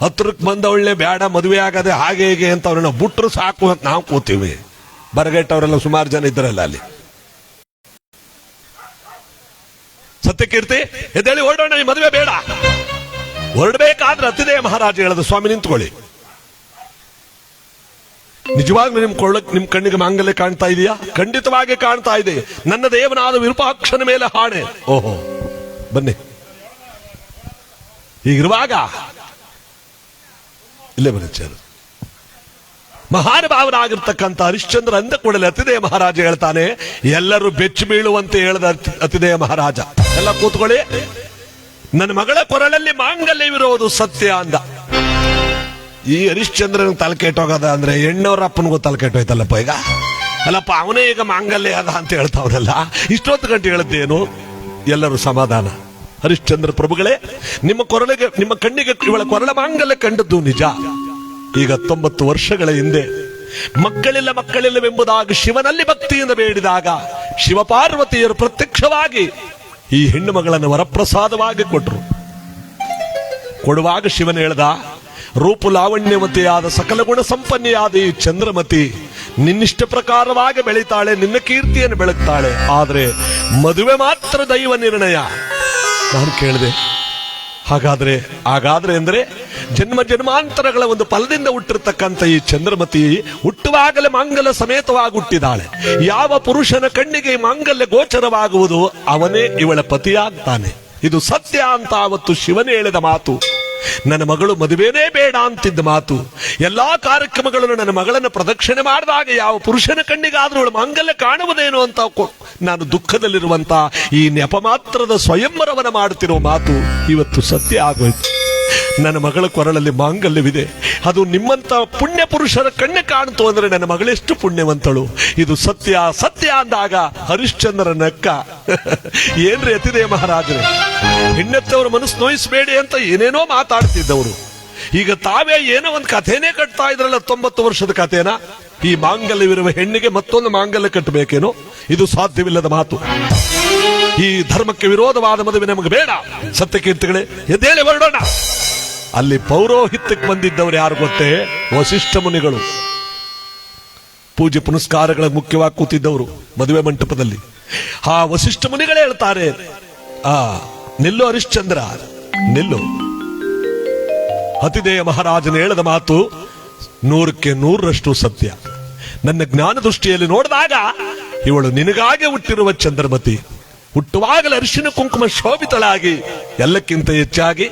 ಹತ್ರಕ್ಕೆ ಬಂದವಳನ್ನೇ ಬೇಡ ಮದುವೆ ಆಗದೆ ಹಾಗೆ ಹೇಗೆ ಅಂತ ಅವ್ರನ್ನ ಬಿಟ್ರು ಸಾಕು ಅಂತ ನಾವು ಕೂತೀವಿ. ಬರಗೆಟ್ಟವರೆಲ್ಲ ಸುಮಾರು ಜನ ಇದ್ರಲ್ಲ ಅಲ್ಲಿ. ಸತ್ಯಕೀರ್ತಿ ಎದ್ದೇಳಿ ಹೊರಡೋಣ, ಈ ಮದುವೆ ಬೇಡ. ಹೊರಡ್ಬೇಕಾದ್ರೆ ಅತಿದೇಯ ಮಹಾರಾಜ ಹೇಳದ ಸ್ವಾಮಿ ನಿಂತ್ಕೊಳ್ಳಿ. ನಿಜವಾಗ್ಲೂ ನಿಮ್ ಕಣ್ಣಿಗೆ ಮಾಂಗಲ್ಯ ಕಾಣ್ತಾ ಇದೆಯಾ? ಖಂಡಿತವಾಗಿ ಕಾಣ್ತಾ ಇದೆ. ನನ್ನ ದೇವನಾದ ವಿರೂಪಾಕ್ಷನ ಮೇಲೆ ಹಾಣೆ. ಓಹೋ ಬನ್ನಿ. ಹೀಗಿರುವಾಗ ಇಲ್ಲೇ ಬರುತ್ತಾರೆ ಮಹಾನುಭಾವನಾಗಿರ್ತಕ್ಕಂಥ ಹರಿಶ್ಚಂದ್ರ ಅಂದ ಕೂಡಲೇ ಅತಿದೇಯ ಮಹಾರಾಜ ಹೇಳ್ತಾನೆ, ಎಲ್ಲರೂ ಬೆಚ್ಚಿ ಬೀಳುವಂತೆ ಹೇಳ್ದ ಅತಿದೇಯ ಮಹಾರಾಜ, ಎಲ್ಲ ಕೂತ್ಕೊಳ್ಳಿ, ನನ್ನ ಮಗಳ ಕೊರಳಲ್ಲಿ ಮಾಂಗಲ್ಯವಿರೋದು ಸತ್ಯ ಅಂದ. ಈ ಹರಿಶ್ಚಂದ್ರನ ತಲೆ ಕೆಟ್ಟೋಗದ ಅಂದ್ರೆ ಹೆಣ್ಣವ್ರ ಅಪ್ಪನಿಗೂ ತಲೆ ಕೆಟ್ಟೋಯ್ತಲ್ಲಪ್ಪ ಈಗ. ಅಲ್ಲಪ್ಪ ಅವನೇ ಈಗ ಮಾಂಗಲ್ಯ ಅದ ಅಂತ ಹೇಳ್ತಾವನಲ್ಲ, ಇಷ್ಟೊತ್ತು ಗಂಟೆ ಹೇಳದ್ದೇನು? ಎಲ್ಲರೂ ಸಮಾಧಾನ. ಹರಿಶ್ಚಂದ್ರ ಪ್ರಭುಗಳೇ, ನಿಮ್ಮ ಕಣ್ಣಿಗೆ ಇವಳ ಕೊರಳ ಮಾಂಗಲ್ಯ ಕಂಡದ್ದು ನಿಜ. ಈಗ 90 ವರ್ಷಗಳ ಹಿಂದೆ ಮಕ್ಕಳಿಲ್ಲವೆಂಬುದಾಗಿ ಶಿವನಲ್ಲಿ ಭಕ್ತಿಯಿಂದ ಬೇಡಿದಾಗ ಶಿವಪಾರ್ವತಿಯರು ಪ್ರತ್ಯಕ್ಷವಾಗಿ ಈ ಹೆಣ್ಣು ಮಗಳನ್ನು ವರಪ್ರಸಾದವಾಗಿ ಕೊಟ್ಟರು. ಕೊಡುವಾಗ ಶಿವನ ಹೇಳ್ದ, ರೂಪು ಲಾವಣ್ಯವತಿಯಾದ ಸಕಲ ಗುಣ ಸಂಪನ್ನೆಯಾದ ಈ ಚಂದ್ರಮತಿ ನಿನ್ನಿಷ್ಟ ಪ್ರಕಾರವಾಗಿ ಬೆಳೀತಾಳೆ, ನಿನ್ನ ಕೀರ್ತಿಯನ್ನು ಬೆಳಗ್ತಾಳೆ. ಆದರೆ ಮದುವೆ ಮಾತ್ರ ದೈವ ನಿರ್ಣಯ. ನಾನು ಕೇಳಿದೆ, ಹಾಗಾದ್ರೆ ಅಂದ್ರೆ ಜನ್ಮ ಜನ್ಮಾಂತರಗಳ ಒಂದು ಫಲದಿಂದ ಹುಟ್ಟಿರ್ತಕ್ಕಂಥ ಈ ಚಂದ್ರಮತಿ ಹುಟ್ಟುವಾಗಲೇ ಮಾಂಗಲ್ಯ ಸಮೇತವಾಗಿ ಹುಟ್ಟಿದಾಳೆ. ಯಾವ ಪುರುಷನ ಕಣ್ಣಿಗೆ ಮಾಂಗಲ್ಯ ಗೋಚರವಾಗುವುದು ಅವನೇ ಇವಳ ಪತಿಯಾಗ್ತಾನೆ. ಇದು ಸತ್ಯ ಅಂತ ಅವತ್ತು ಶಿವನೇ ಹೇಳಿದ ಮಾತು. ನನ್ನ ಮಗಳು ಮದುವೆನೇ ಬೇಡ ಅಂತಿದ್ದ ಮಾತು. ಎಲ್ಲಾ ಕಾರ್ಯಕ್ರಮಗಳನ್ನು ನನ್ನ ಮಗಳನ್ನು ಪ್ರದಕ್ಷಿಣೆ ಮಾಡಿದಾಗ ಯಾವ ಪುರುಷನ ಕಣ್ಣಿಗಾದ್ರೂ ಅವಳು ಮಾಂಗಲ್ಯ ಕಾಣುವುದೇನು ಅಂತ ನಾನು ದುಃಖದಲ್ಲಿರುವಂತ ಈ ನೆಪ ಮಾತ್ರದ ಸ್ವಯಂವರವನ್ನ ಮಾಡುತ್ತಿರುವ ಮಾತು ಇವತ್ತು ಸತ್ಯ ಆಗೋಯ್ತು. ನನ್ನ ಮಗಳ ಕೊರಳಲ್ಲಿ ಮಾಂಗಲ್ಯವಿದೆ, ಅದು ನಿಮ್ಮಂತ ಪುಣ್ಯ ಪುರುಷರ ಕಣ್ಣೆ ಕಾಣ್ತು ಅಂದ್ರೆ ನನ್ನ ಮಗಳೆಷ್ಟು ಪುಣ್ಯವಂತಳು. ಇದು ಸತ್ಯ ಸತ್ಯ ಅಂದಾಗ ಹರಿಶ್ಚಂದ್ರ ನಕ್ಕ. ಏನ್ರಿ ಅತಿದೆ ಮಹಾರಾಜರೇ, ಹೆಣ್ಣೆತ್ತವರ ಮನಸ್ಸು ನೋಯಿಸಬೇಡಿ ಅಂತ ಏನೇನೋ ಮಾತಾಡ್ತಿದ್ದವರು ಈಗ ತಾವೇ ಏನೋ ಒಂದು ಕಥೆನೇ ಕಟ್ತಾ ಇದ್ರಲ್ಲ. 90 ವರ್ಷದ ಕಥೆನ ಈ ಮಾಂಗಲ್ಯವಿರುವ ಹೆಣ್ಣಿಗೆ ಮತ್ತೊಂದು ಮಾಂಗಲ್ಯ ಕಟ್ಟಬೇಕೇನೋ? ಇದು ಸಾಧ್ಯವಿಲ್ಲದ ಮಾತು. ಈ ಧರ್ಮಕ್ಕೆ ವಿರೋಧವಾದ ಮದುವೆ ನಮಗೆ ಬೇಡ. ಸತ್ಯಕೀರ್ತಿಗಳೇ ಎದ್ದೇಳಿ ಹೊರಡೋಣ. ಅಲ್ಲಿ ಪೌರೋಹಿತ್ಯಕ್ಕೆ ಬಂದಿದ್ದವರು ಯಾರು ಗೊತ್ತೇ? ವಸಿಷ್ಠ ಮುನಿಗಳು. ಪೂಜೆ ಪುನಸ್ಕಾರಗಳ ಮುಖ್ಯವಾಗಿ ಕೂತಿದ್ದವರು ಮದುವೆ ಮಂಟಪದಲ್ಲಿ. ಆ ವಸಿಷ್ಠ ಮುನಿಗಳೇ ಹೇಳ್ತಾರೆ, ನಿಲ್ಲು ಹರಿಶ್ಚಂದ್ರ ನಿಲ್ಲು. ಅತಿದೇಯ ಮಹಾರಾಜನ ಹೇಳದ ಮಾತು 100ಕ್ಕೆ 100ರಷ್ಟು ಸತ್ಯ. ನನ್ನ ಜ್ಞಾನ ದೃಷ್ಟಿಯಲ್ಲಿ ನೋಡಿದಾಗ ಇವಳು ನಿನಗಾಗೆ ಹುಟ್ಟಿರುವ ಚಂದ್ರಮತಿ. ಹುಟ್ಟುವಾಗಲೇ ಅರಿಶಿನ ಕುಂಕುಮ ಶೋಭಿತಳಾಗಿ, ಎಲ್ಲಕ್ಕಿಂತ ಹೆಚ್ಚಾಗಿ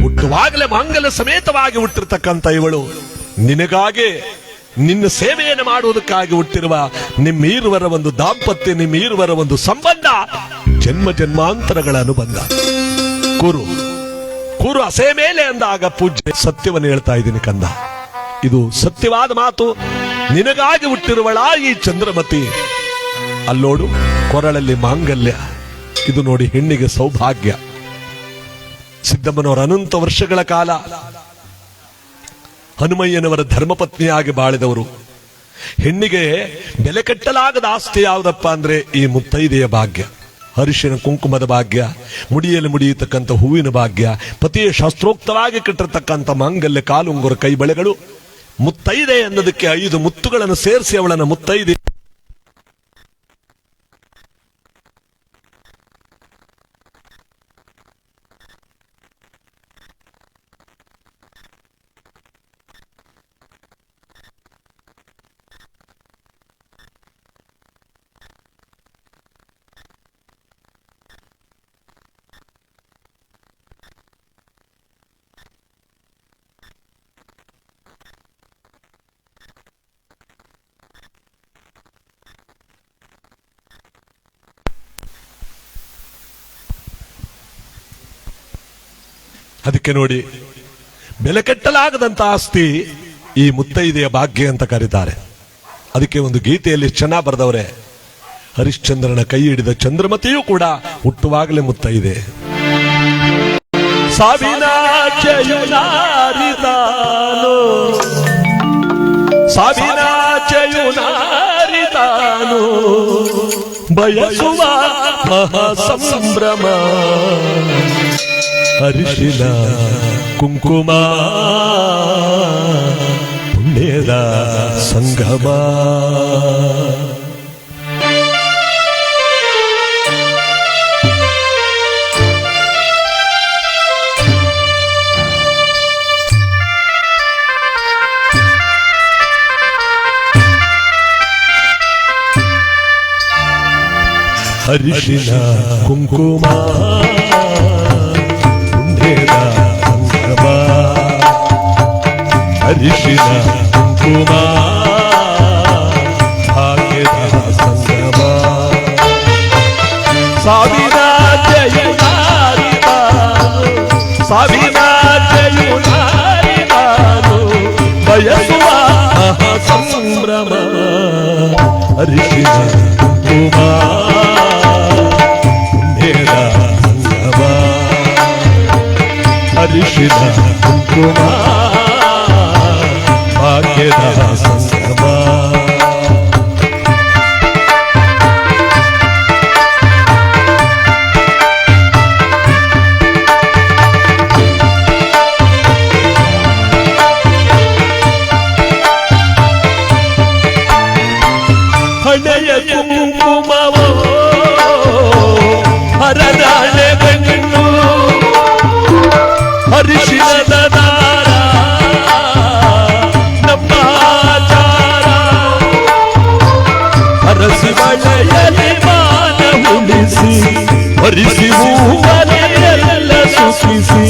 ಹುಟ್ಟುವಾಗಲೇ ಮಾಂಗಲ್ಯ ಸಮೇತವಾಗಿ ಹುಟ್ಟಿರ್ತಕ್ಕಂಥ ಇವಳು ನಿನಗಾಗೆ ನಿನ್ನ ಸೇವೆಯನ್ನು ಮಾಡುವುದಕ್ಕಾಗಿ ಹುಟ್ಟಿರುವ ನಿಮ್ಮೀರುವರ ಒಂದು ದಾಂಪತ್ಯ, ನಿಮ್ಮೀರುವರ ಒಂದು ಸಂಬಂಧ ಜನ್ಮ ಜನ್ಮಾಂತರಗಳ ಅನುಬಂಧ. ಕೂರು ಅಸೆ ಮೇಲೆ ಅಂದಾಗ ಪೂಜ್ಯ ಸತ್ಯವನ್ನು ಹೇಳ್ತಾ ಇದ್ದೀನಿ ಕಂದ. ಇದು ಸತ್ಯವಾದ ಮಾತು. ನಿನಗಾಗಿ ಹುಟ್ಟಿರುವಳ ಈ ಚಂದ್ರಮತಿ. ಅಲ್ಲೋಡು ಕೊರಳಲ್ಲಿ ಮಾಂಗಲ್ಯ. ಇದು ನೋಡಿ ಹೆಣ್ಣಿಗೆ ಸೌಭಾಗ್ಯ. ಸಿದ್ದಮ್ಮನವರ ಅನಂತ ವರ್ಷಗಳ ಕಾಲ ಹನುಮಯ್ಯನವರ ಧರ್ಮಪತ್ನಿಯಾಗಿ ಬಾಳಿದವರು. ಹೆಣ್ಣಿಗೆ ಬೆಲೆ ಕಟ್ಟಲಾಗದ ಆಸ್ತಿ ಯಾವುದಪ್ಪ ಅಂದ್ರೆ ಈ ಮುತ್ತೈದೆಯ ಭಾಗ್ಯ, ಅರಿಶಿನ ಕುಂಕುಮದ ಭಾಗ್ಯ, ಮುಡಿಯಲ್ಲಿ ಮುಡಿಯತಕ್ಕಂಥ ಹೂವಿನ ಭಾಗ್ಯ, ಪತಿಯ ಶಾಸ್ತ್ರೋಕ್ತವಾಗಿ ಕಟ್ಟಿರ್ತಕ್ಕಂಥ ಮಾಂಗಲ್ಯ, ಕಾಲುಂಗುರ, ಕೈ ಬಳೆಗಳು. ಮುತ್ತೈದೆ ಅನ್ನೋದಕ್ಕೆ 5 ಮುತ್ತುಗಳನ್ನು ಸೇರಿಸಿ ಅವಳನ್ನು ಮುತ್ತೈದೆ. ಅದಕ್ಕೆ ನೋಡಿ ಬೆಲೆ ಕಟ್ಟಲಾಗದಂತ ಆಸ್ತಿ ಈ ಮುತ್ತೈದೆಯ ಭಾಗ್ಯ ಅಂತ ಕರೀತಾರೆ. ಅದಕ್ಕೆ ಒಂದು ಗೀತೆಯಲ್ಲಿ ಚೆನ್ನಾಗಿ ಬರೆದವರೆ, ಹರಿಶ್ಚಂದ್ರನ ಕೈ ಹಿಡಿದ ಚಂದ್ರಮತಿಯೂ ಕೂಡ ಹುಟ್ಟುವಾಗಲೇ ಮುತ್ತೈದೆ. ಸಾವಿನಾಚಯುನಾರಿತಾನು ಬಯಸುವ ಮಹಾಸಂಭ್ರಮ, ಅರಿಶಿನ ಕುಂಕುಮ ಪುಣ್ಯದ ಸಂಗಮ. ಅರಿಶಿನ ಕುಂಕುಮ ಪುಣ್ಯದ ಸಂಗಮ, ಅರಿಶಿನ ಕುಂಕುಮ ಭಾಗ್ಯದ ಸಂಗಮ. ಸಾವಿನಾಚಯುನಾರಿತಾನು ಬಯಸುವ ಸಂಭ್ರಮ, ಅರಿಶಿನ ಕುಂಕುಮ ಪುಣ್ಯದ ಸಂಗಮ, ಅರಿಶಿನ ಕುಂಕುಮ ಭಾಗ್ಯದ ಸಂಗಮ. ನಡೆಸಿ ಹರಿಸಿ ಹೂವನೆಲ್ಲ ಸುಖಿಸಿ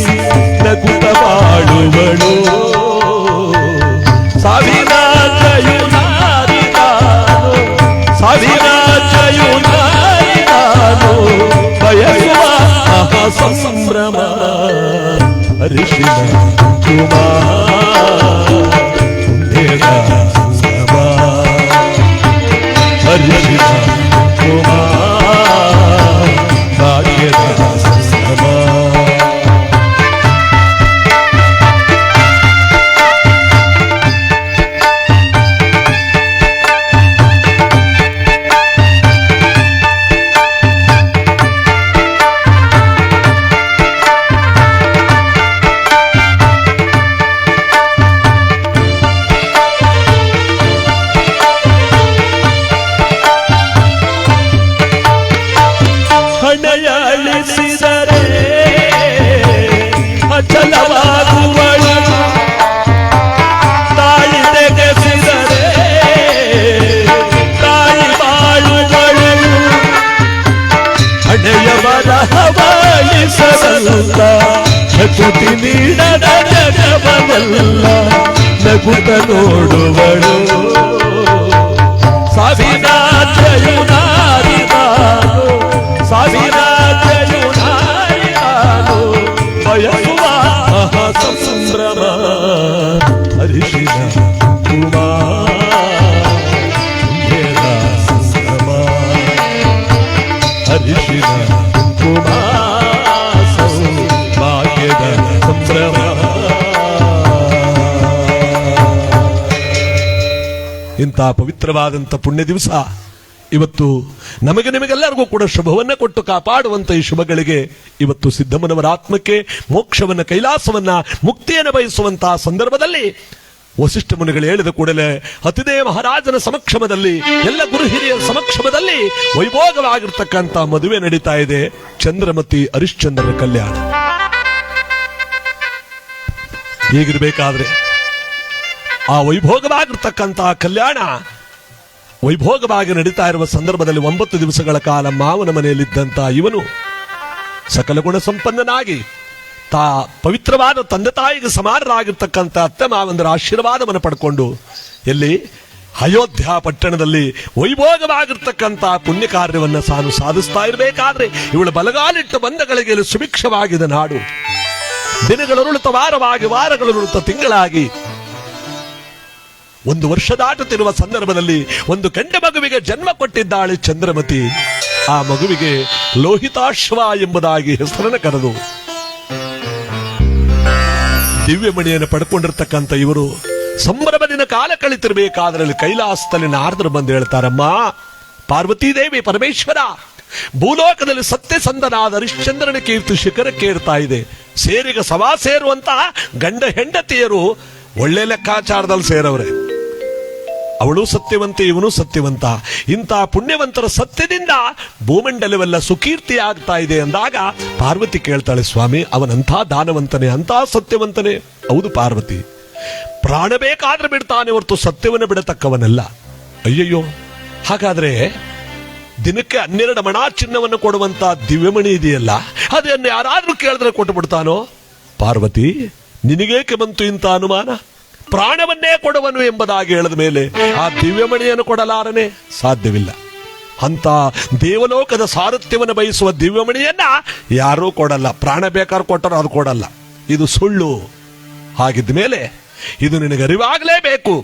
ನಗುತ್ತ ಬಾಳುವಳು ಸಾವಿರ ಜಯುನಾರಿ ನಾನು ಸಾವಿರ ಜಯುನಾರಿ ನಾನು ಬಯಸುವ ಸಂಭ್ರಮ ಹರಿಶಿನ ಕುಮಾರ ಹರಿಶಿನ ಕುಮಾರ ಭಾಗ್ಯದ ಸಂಭ್ರಮ. ಹಣೆಯಳಿಸಿದರೆ ಅಚಲವಾಗುವಳು ತಾಳಿ ತೆಗೆಸಿದರೆ ತಾಳಿ ಬಾಳುವಳು ಹಣೆಯ ಬರಹವಳಿಸಲ್ಲ ಶಕುತಿ ನೀಡದ ಜಗವಲ್ಲ ನಗುತ್ತ ನೋಡುವಳು ಸಾವಿರ ಜಯುನಾರಿ ನಾನು ಸಾವಿರ ಜಯುನಾರಿ ನಾನು ಬಯಸುವ ಸಂಭ್ರಮ ಹರಿಶಿನ ಕುಮಾರ ಸಂಭ್ರಮ ಹರಿಶಿನ ಕುಮಾರ ಭಾಗ್ಯದ ಸಂಭ್ರಮ. ಇಂಥ ಪವಿತ್ರವಾದಂಥ ಪುಣ್ಯ ದಿವಸ ಇವತ್ತು ನಮಗೆ ನಿಮಗೆಲ್ಲರಿಗೂ ಕೂಡ ಶುಭವನ್ನ ಕೊಟ್ಟು ಕಾಪಾಡುವಂತ ಈ ಶುಭಗಳಿಗೆ ಇವತ್ತು ಸಿದ್ಧಮ್ಮನವರ ಆತ್ಮಕ್ಕೆ ಮೋಕ್ಷವನ್ನ ಕೈಲಾಸವನ್ನ ಮುಕ್ತಿಯನ್ನು ಬಯಸುವಂತಹ ಸಂದರ್ಭದಲ್ಲಿ ವಸಿಷ್ಠ ಮುನಿಗಳು ಹೇಳಿದ ಕೂಡಲೇ ಅತಿದೇವ ಮಹಾರಾಜನ ಸಮಕ್ಷಮದಲ್ಲಿ ಎಲ್ಲ ಗುರು ಹಿರಿಯರ ಸಮಕ್ಷಮದಲ್ಲಿ ವೈಭೋಗವಾಗಿರ್ತಕ್ಕಂಥ ಮದುವೆ ನಡೀತಾ ಇದೆ. ಚಂದ್ರಮತಿ ಹರಿಶ್ಚಂದ್ರನ ಕಲ್ಯಾಣ. ಹೀಗಿರ್ಬೇಕಾದ್ರೆ ಆ ವೈಭೋಗವಾಗಿರ್ತಕ್ಕಂತಹ ಕಲ್ಯಾಣ ವೈಭೋಗವಾಗಿ ನಡೀತಾ ಇರುವ ಸಂದರ್ಭದಲ್ಲಿ 9 ದಿವಸಗಳ ಕಾಲ ಮಾವನ ಮನೆಯಲ್ಲಿದ್ದಂತ ಇವನು ಸಕಲ ಗುಣ ಸಂಪನ್ನನಾಗಿ ಪವಿತ್ರವಾದ ತಂದೆ ತಾಯಿಗೆ ಸಮಾನರಾಗಿರ್ತಕ್ಕಂಥ ಅತ್ತೆ ಮಾವಂದರ ಆಶೀರ್ವಾದವನ್ನು ಪಡ್ಕೊಂಡು ಎಲ್ಲಿ ಅಯೋಧ್ಯ ಪಟ್ಟಣದಲ್ಲಿ ವೈಭೋಗವಾಗಿರ್ತಕ್ಕಂಥ ಪುಣ್ಯ ಕಾರ್ಯವನ್ನು ತಾನು ಸಾಧಿಸ್ತಾ ಇರಬೇಕಾದ್ರೆ ಇವಳು ಬಲಗಾಲಿಟ್ಟ ಬಂಧಗಳಿಗೆ ಸುಭಿಕ್ಷವಾಗಿದ ನಾಡು ದಿನಗಳುರುಳುತ್ತ ವಾರವಾಗಿ ವಾರಗಳುರುಳುತ್ತ ತಿಂಗಳಾಗಿ 1 ವರ್ಷ ದಾಟುತ್ತಿರುವ ಸಂದರ್ಭದಲ್ಲಿ ಒಂದು ಗಂಡ ಮಗುವಿಗೆ ಜನ್ಮ ಕೊಟ್ಟಿದ್ದಾಳೆ ಚಂದ್ರಮತಿ. ಆ ಮಗುವಿಗೆ ಲೋಹಿತಾಶ್ವ ಎಂಬುದಾಗಿ ಹೆಸರನ್ನು ಕರೆದು ದಿವ್ಯಮಣಿಯನ್ನು ಪಡ್ಕೊಂಡಿರ್ತಕ್ಕಂಥ ಇವರು ಸಂಭ್ರಮದಿನ ಕಾಲ ಕಳಿತಿರ್ಬೇಕಾದ್ರಲ್ಲಿ ಕೈಲಾಸದಲ್ಲಿ ನಾರದರು ಬಂದು ಹೇಳ್ತಾರಮ್ಮ, ಪಾರ್ವತೀ ದೇವಿ ಪರಮೇಶ್ವರ ಭೂಲೋಕದಲ್ಲಿ ಸತ್ಯಸಂಧನಾದ ಹರಿಶ್ಚಂದ್ರನ ಕೀರ್ತಿ ಶಿಖರಕ್ಕೇರ್ತಾ ಇದೆ. ಸೇರಿಗ ಸವಾ ಸೇರುವಂತಹ ಗಂಡ ಹೆಂಡತಿಯರು ಒಳ್ಳೆ ಲೆಕ್ಕಾಚಾರದಲ್ಲಿ ಸೇರವ್ರೆ. ಅವಳು ಸತ್ಯವಂತೆ, ಇವನು ಸತ್ಯವಂತ. ಇಂಥ ಪುಣ್ಯವಂತರ ಸತ್ಯದಿಂದ ಭೂಮಂಡಲವೆಲ್ಲ ಸುಕೀರ್ತಿ ಆಗ್ತಾ ಇದೆ ಅಂದಾಗ ಪಾರ್ವತಿ ಕೇಳ್ತಾಳೆ, ಸ್ವಾಮಿ ಅವನಂಥ ದಾನವಂತನೇ, ಅಂಥ ಸತ್ಯವಂತನೇ? ಹೌದು ಪಾರ್ವತಿ, ಪ್ರಾಣ ಬೇಕಾದ್ರೆ ಬಿಡ್ತಾನೆ ಹೊರತು ಸತ್ಯವನ್ನು ಬಿಡತಕ್ಕವನಲ್ಲ. ಅಯ್ಯಯ್ಯೋ, ಹಾಗಾದ್ರೆ ದಿನಕ್ಕೆ 12 ಮಣ ಚಿನ್ನವನ್ನು ಕೊಡುವಂತ ದಿವ್ಯಮಣಿ ಇದೆಯಲ್ಲ, ಅದನ್ನು ಯಾರಾದ್ರೂ ಕೇಳಿದ್ರೆ ಕೊಟ್ಟು ಬಿಡ್ತಾನೋ? ಪಾರ್ವತಿ, ನಿನಗೇಕೆ ಬಂತು ಇಂಥ ಅನುಮಾನ? ಪ್ರಾಣವನ್ನೇ ಕೊಡುವನು ಎಂಬುದಾಗಿ ಹೇಳಿದ ಮೇಲೆ ಆ ದಿವ್ಯಮಣಿಯನ್ನು ಕೊಡಲಾರನೆ? ಸಾಧ್ಯವಿಲ್ಲ. ಅಂತ ದೇವಲೋಕದ ಸಾರಥ್ಯವನ್ನು ಬಯಸುವ ದಿವ್ಯಮಣಿಯನ್ನ ಯಾರೂ ಕೊಡಲ್ಲ. ಪ್ರಾಣ ಬೇಕಾದ್ರೆ ಕೊಟ್ಟರು ಅದು ಕೊಡಲ್ಲ. ಇದು ಸುಳ್ಳು. ಹಾಗಿದ್ದ ಮೇಲೆ ಇದು ನಿನಗೆ ಅರಿವಾಗಲೇಬೇಕು,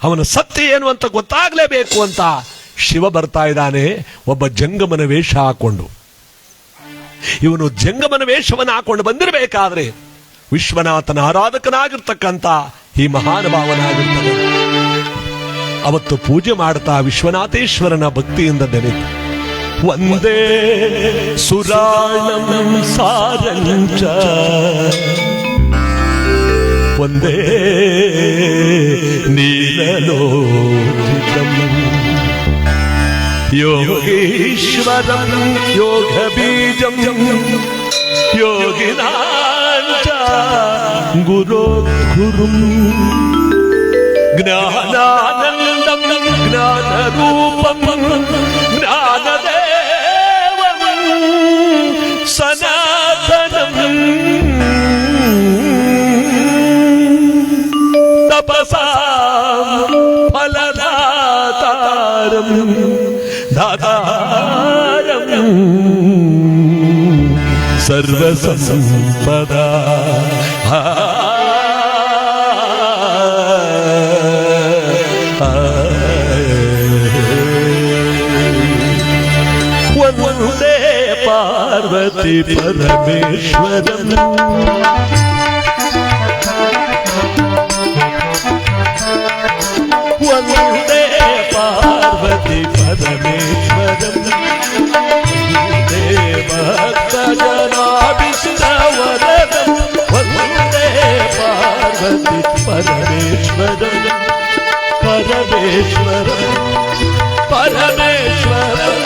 ಅವನ ಸತ್ಯ ಏನು ಅಂತ ಗೊತ್ತಾಗಲೇಬೇಕು ಅಂತ ಶಿವ ಬರ್ತಾ ಇದ್ದಾನೆ ಒಬ್ಬ ಜಂಗಮನ ವೇಷ ಹಾಕೊಂಡು. ಇವನು ಜಂಗಮನ ವೇಷವನ್ನು ಹಾಕೊಂಡು ಬಂದಿರಬೇಕಾದ್ರೆ ವಿಶ್ವನಾಥನ ಆರಾಧಕನಾಗಿರ್ತಕ್ಕಂಥ ಈ ಮಹಾನುಭಾವನಾಗಿರ್ತಾನೆ. ಅವತ್ತು ಪೂಜೆ ಮಾಡ್ತಾ ವಿಶ್ವನಾಥೇಶ್ವರನ ಭಕ್ತಿಯಿಂದ ನೆನೆದು ಒಂದೇ ಸುರಾಣಂ ಸಾರಂಚ ಒಂದೇ ನೀಲಲೋಚಿತಂ ಯೋಗೀಶ್ವರಂ ಯೋಗ ಬೀಜಂ ಯೋಗಿನಾಂಚ ಗುರೋದ್ಗುರುಂ ಜ್ಞಾನಾನಂದಂ ಜ್ಞಾನರೂಪಂ ಜ್ಞಾನದೇವಂ दातारं सर्वसम्पदा वन्दे पार्वती परमेश्वरम् वन्दे पार्वती परमेश्वरम् वन्दे भक्तजनाभीष्टवरदम् वन्दे पार्वती परमेश्वरम् परमेश्वरम् परमेश्वरम्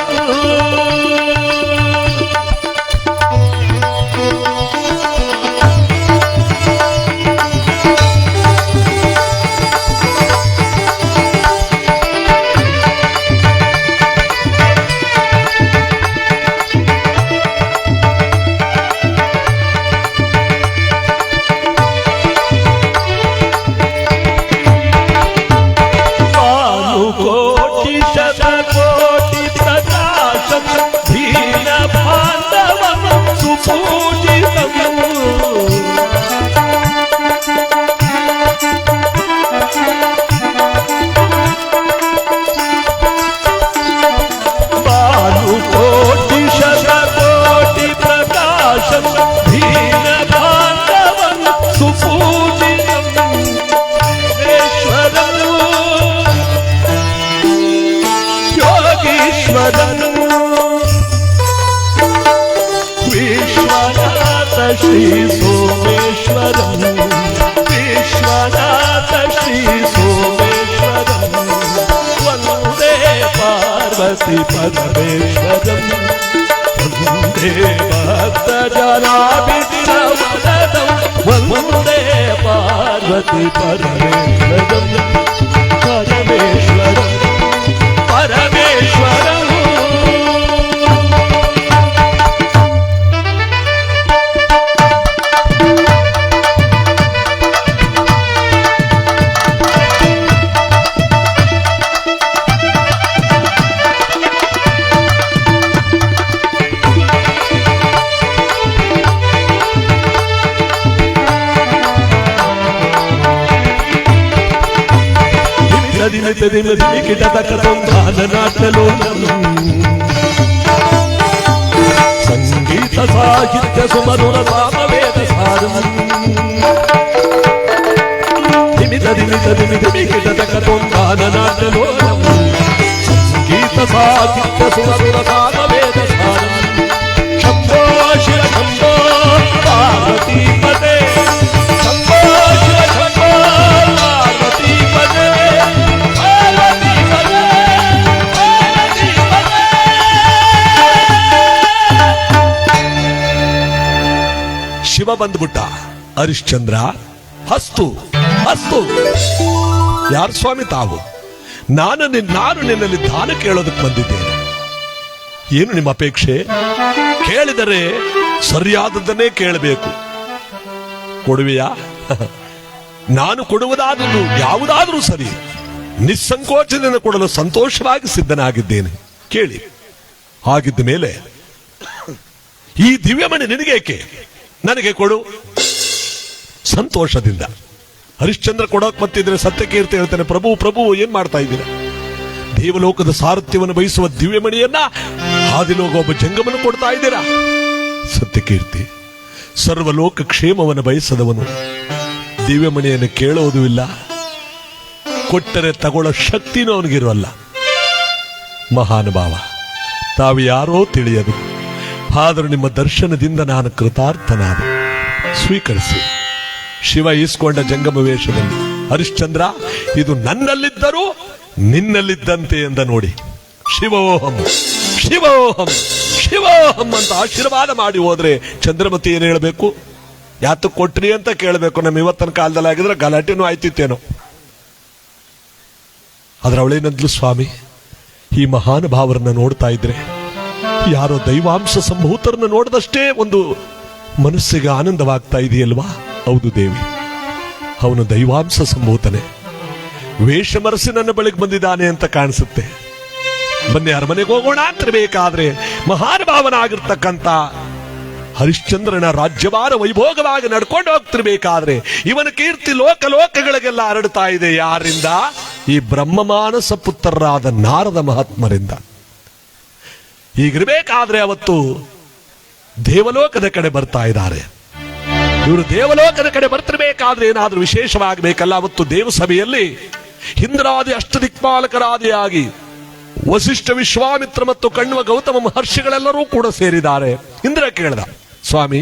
श्री सोमेश्वरम् विश्वनाथ श्री सोमेश्वरम् वन्दे पार्वती परमेश्वरम् वन्दे भक्तजनाभीष्टवरदम् वन्दे पार्वती परमेश्वरम् परमेश्वरम् परमेश्वरम् संगीत साहित्य सुमधुर सामवेद सारम् दिमित दिमित दिमित किटतकतों गाननाट्यलोलम् संगीत साहित्य सुमधुर सामवेद सारम् शम्भो शिव शम्भो पार्वती पते शम्भो शिव शम्भो पार्वती पते ಶಿವ ಬಂದ್ಬಿಟ್ಟ. ಹರಿಶ್ಚಂದ್ರ ಹಸ್ತು ಹಸ್ತು ಯಾರು ಸ್ವಾಮಿ ತಾವು? ನಾನು ನಿನ್ನಲ್ಲಿ ದಾನ ಕೇಳೋದಕ್ಕೆ ಬಂದಿದ್ದೇನೆ. ಏನು ನಿಮ್ಮ ಅಪೇಕ್ಷೆ? ಕೇಳಿದರೆ ಸರಿಯಾದದ್ದನ್ನೇ ಕೇಳಬೇಕು. ಕೊಡುವೆಯಾ? ನಾನು ಕೊಡುವುದಾದರೂ ಯಾವುದಾದರೂ ಸರಿ, ನಿಸ್ಸಂಕೋಚದಿಂದ ಕೊಡಲು ಸಂತೋಷವಾಗಿ ಸಿದ್ಧನಾಗಿದ್ದೇನೆ. ಕೇಳಿ. ಹಾಗಿದ್ದ ಮೇಲೆ ಈ ದಿವ್ಯಮಣಿ ನಿನಗೇಕೆ? ನನಗೆ ಕೊಡು. ಸಂತೋಷದಿಂದ. ಹರಿಶ್ಚಂದ್ರ ಕೊಡೋಕ್ ಮತ್ತಿದ್ರೆ ಸತ್ಯಕೀರ್ತಿ ಹೇಳ್ತಾನೆ, ಪ್ರಭು ಪ್ರಭು ಏನ್ ಮಾಡ್ತಾ ಇದ್ದೀರಾ? ದೇವಲೋಕದ ಸಾರಥ್ಯವನ್ನು ಬಯಸುವ ದಿವ್ಯಮಣಿಯನ್ನ ಹಾದಿಲೋಗ ಒಬ್ಬ ಜಂಗಮನು ಕೊಡ್ತಾ ಇದ್ದೀರಾ? ಸತ್ಯಕೀರ್ತಿ ಸರ್ವಲೋಕ ಕ್ಷೇಮವನ್ನು ಬಯಸದವನು ದಿವ್ಯಮಣಿಯನ್ನು ಕೇಳೋದು ಇಲ್ಲ, ಕೊಟ್ಟರೆ ತಗೊಳ್ಳೋ ಶಕ್ತಿನೂ ಅವನಿಗಿರೋಲ್ಲ. ಮಹಾನುಭಾವ, ತಾವು ಯಾರೋ ತಿಳಿಯದು, ಆದರೂ ನಿಮ್ಮ ದರ್ಶನದಿಂದ ನಾನು ಕೃತಾರ್ಥನಾದ. ಸ್ವೀಕರಿಸಿ. ಶಿವ ಈಸ್ಕೊಂಡ ಜಂಗಮ ವೇಷದಲ್ಲಿ, ಹರಿಶ್ಚಂದ್ರ ಇದು ನನ್ನಲ್ಲಿದ್ದರೂ ನಿನ್ನಲ್ಲಿದ್ದಂತೆ ಎಂದ ನೋಡಿ. ಶಿವೋಹಂ ಶಿವೋಹಂ ಶಿವೋಹಂ ಅಂತ ಆಶೀರ್ವಾದ ಮಾಡಿ ಹೋದ್ರೆ ಚಂದ್ರಮತಿ ಏನು ಹೇಳಬೇಕು? ಯಾತು ಕೊಟ್ರಿ ಅಂತ ಕೇಳಬೇಕು. ನಮ್ಮ ಇವತ್ತಿನ ಕಾಲದಲ್ಲಿ ಆಗಿದ್ರೆ ಗಲಾಟೆನೂ ಆಯ್ತಿತ್ತೇನೋ. ಆದ್ರೆ ಅವಳೇನಂದ್ಲು, ಸ್ವಾಮಿ ಈ ಮಹಾನುಭಾವರನ್ನ ನೋಡ್ತಾ ಇದ್ರೆ ಯಾರೋ ದೈವಾಂಶ ಸಂಭೂತರನ್ನ ನೋಡಿದಷ್ಟೇ ಒಂದು ಮನಸ್ಸಿಗೆ ಆನಂದವಾಗ್ತಾ ಇದೆಯಲ್ವಾ? ಹೌದು ದೇವಿ, ಅವನು ದೈವಾಂಶ ಸಂಭೂತನೇ. ವೇಷ ಮರೆಸಿ ನನ್ನ ಬಳಿಗೆ ಬಂದಿದ್ದಾನೆ ಅಂತ ಕಾಣಿಸುತ್ತೆ. ಬನ್ನಿ ಅರಮನೆಗೆ ಹೋಗೋಣ ಅಂತಿರ್ಬೇಕಾದ್ರೆ ಮಹಾನುಭಾವನಾಗಿರ್ತಕ್ಕಂಥ ಹರಿಶ್ಚಂದ್ರನ ರಾಜ್ಯಭಾರ ವೈಭೋಗವಾಗಿ ನಡ್ಕೊಂಡು ಹೋಗ್ತಿರ್ಬೇಕಾದ್ರೆ ಇವನ ಕೀರ್ತಿ ಲೋಕಗಳಿಗೆಲ್ಲ ಹರಡ್ತಾ ಇದೆ. ಯಾರಿಂದ? ಈ ಬ್ರಹ್ಮಮಾನಸ ಪುತ್ರರಾದ ನಾರದ ಮಹಾತ್ಮರಿಂದ. ಹೀಗಿರ್ಬೇಕಾದ್ರೆ ಅವತ್ತು ದೇವಲೋಕದ ಕಡೆ ಬರ್ತಾ ಇದ್ದಾರೆ. ಇವರು ದೇವಲೋಕದ ಕಡೆ ಬರ್ತಿರ್ಬೇಕಾದ್ರೆ ಏನಾದ್ರೂ ವಿಶೇಷವಾಗಬೇಕಲ್ಲ. ಅವತ್ತು ದೇವಸಭೆಯಲ್ಲಿ ಇಂದ್ರಾದಿ ಅಷ್ಟದಿಕ್ಪಾಲಕರಾದಿಯಾಗಿ ವಸಿಷ್ಠ, ವಿಶ್ವಾಮಿತ್ರ ಮತ್ತು ಕಣ್ವ ಗೌತಮ ಮಹರ್ಷಿಗಳೆಲ್ಲರೂ ಕೂಡ ಸೇರಿದ್ದಾರೆ. ಇಂದ್ರ ಕೇಳ್ದ, ಸ್ವಾಮಿ,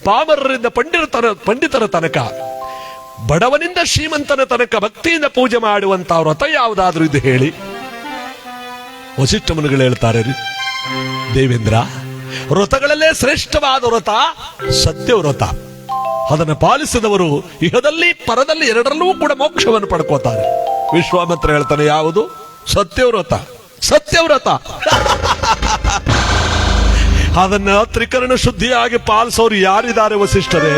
ಪಾಮರರಿಂದ ಪಂಡಿತರ ತನಕ, ಬಡವನಿಂದ ಶ್ರೀಮಂತನ ತನಕ ಭಕ್ತಿಯಿಂದ ಪೂಜೆ ಮಾಡುವಂತ ವ್ರತ ಯಾವುದಾದ್ರೂ ಇದು ಹೇಳಿ. ವಸಿಷ್ಠ ಮುನಿಗಳು ಹೇಳ್ತಾರೆ, ದೇವೇಂದ್ರ, ವ್ರತಗಳಲ್ಲೇ ಶ್ರೇಷ್ಠವಾದ ವ್ರತ ಸತ್ಯವ್ರತ. ಅದನ್ನು ಪಾಲಿಸಿದವರು ಇಹದಲ್ಲಿ ಪರದಲ್ಲಿ ಎರಡರಲ್ಲೂ ಕೂಡ ಮೋಕ್ಷವನ್ನು ಪಡ್ಕೋತಾರೆ. ವಿಶ್ವಾಮಿತ್ರ ಹೇಳ್ತಾನೆ, ಯಾವುದು? ಸತ್ಯವ್ರತ. ಸತ್ಯವ್ರತ ಅದನ್ನ ತ್ರಿಕರಣ ಶುದ್ಧಿಯಾಗಿ ಪಾಲಿಸೋರು ಯಾರಿದ್ದಾರೆ ವಸಿಷ್ಠರೇ?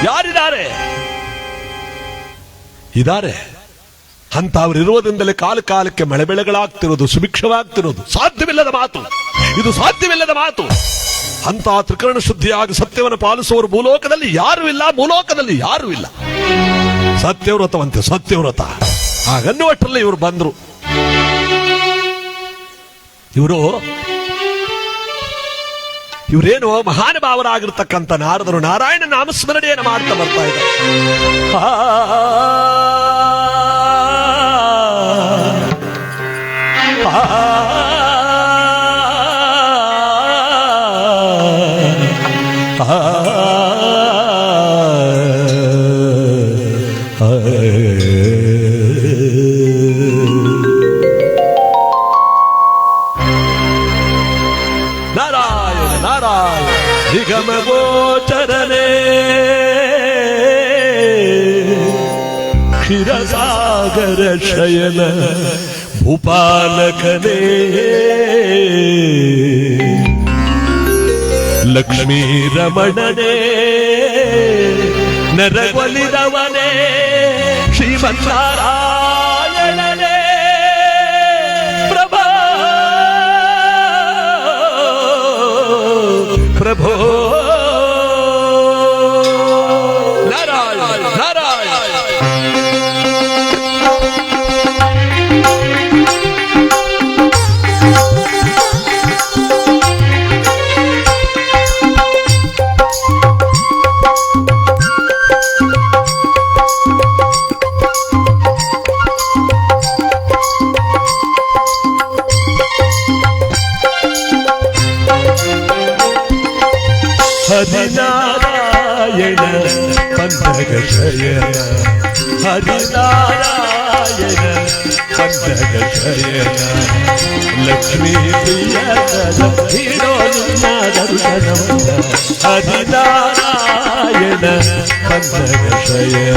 ಯಾರಿದ್ದಾರೆ? ಇದ್ದಾರೆ. ಅಂತ ಅವರಿರುವುದರಿಂದಲೇ ಕಾಲಕ್ಕೆ ಮಳೆ ಬೆಳೆಗಳಾಗ್ತಿರೋದು, ಸುಭಿಕ್ಷವಾಗ್ತಿರೋದು. ಸಾಧ್ಯವಿಲ್ಲದ ಮಾತು ಇದು, ಸಾಧ್ಯವಿಲ್ಲದ ಮಾತು. ಅಂತ ತ್ರಿಕರಣ ಶುದ್ಧಿಯಾಗಿ ಸತ್ಯವನ್ನು ಪಾಲಿಸುವವರು ಭೂಲೋಕದಲ್ಲಿ ಯಾರು ಇಲ್ಲ, ಭೂಲೋಕದಲ್ಲಿ ಯಾರು ಇಲ್ಲ. ಸತ್ಯವ್ರತವಂತೆ, ಸತ್ಯವ್ರತ. ಹಾಗನ್ನುವಷ್ಟರಲ್ಲಿ ಇವರು ಬಂದ್ರು. ಇವರೇನು ಮಹಾನುಭಾವರಾಗಿರ್ತಕ್ಕಂಥ ನಾರದರು ನಾರಾಯಣ ನಾಮಸ್ಮರಣೆಯನ್ನು ಮಾಡ್ತಾ ಬರ್ತಾ ಇದ್ದಾರೆ. ನಿಗಮಗೋಚರನೇ ಕ್ಷೀರಸಾಗರ ಶಯನ ಭೂಪಾಲಕನೇ ಲಕ್ಷ್ಮೀ ರಮಣನೇ ನರಗೊಲಿದವನೇ ಶ್ರೀಮನ್ನಾರಾಯಣನೇ ಪ್ರಭೋ ನಾರಾಯಣ ನಾರಾಯಣ. ಹರಿನಾರಾಯಣ ಪಂಥಗ ಶಯನ, ಹರಿನಾರಾಯಣ ಪಂಥಗ ಶಯನ, ಲಕ್ಷ್ಮೀ ಪ್ರಿಯದ ಹಿಡೋ ನಿನ್ನ ದರ್ಶನವನ್ನ, ಹರಿನಾರಾಯಣ ಪಂಥಗ ಶಯನ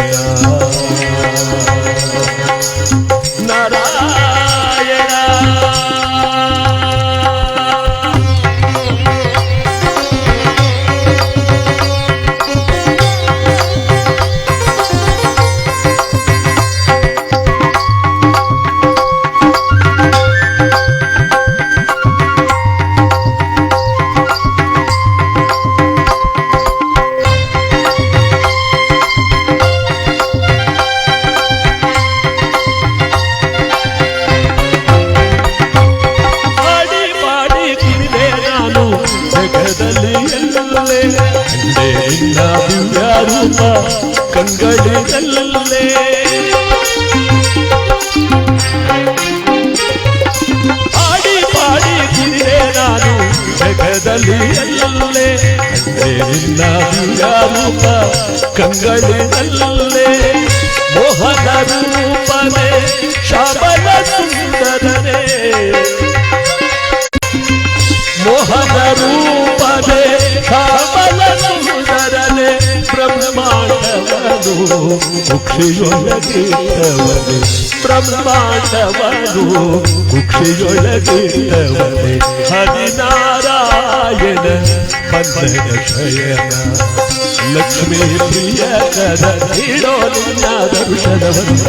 ನಾರಾಯಣ. ರೂಪ ಕಂಗಳಿನಲ್ಲೇ ಆಡಿ ಪಾಡಿ ಕುಡಿದೆ ನಾನು ಜಗದಲ್ಲಿ ಎಲ್ಲೇ, ನಿನ್ನ ರೂಪ ಕಂಗಳಿನಲ್ಲೇ, ಮೋಹನ ರೂಪನೇ ಶ್ಯಾಮಲ ಸುಂದರನೇ, ಮೋಹನ ರೂಪನೇ ಶ್ಯಾಮಲ ಸುಂದರನೇ, ಬ್ರಹ್ಮಾಂಡವನು ಕುಕ್ಷಿಯೊಳಗಿಟ್ಟವನೇ, ಬ್ರಹ್ಮಾಂಡವನು ಲಕ್ಷ್ಮೀ ಪ್ರಿಯ ಕದ ನೀಡೋ ನಿನ್ನ ದರ್ಶನವನ್ನ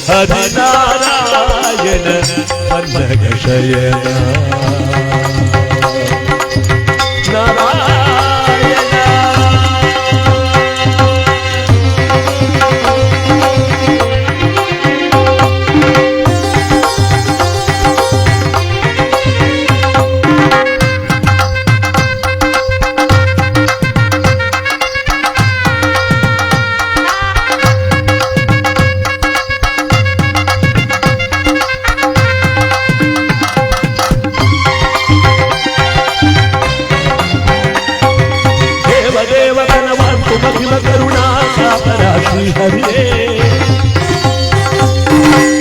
ಹರಿನಾರಾಯಣ ಪನ್ನಗ ಶಯನ ನಾರಾಯಣ. ಹರಿಯೇ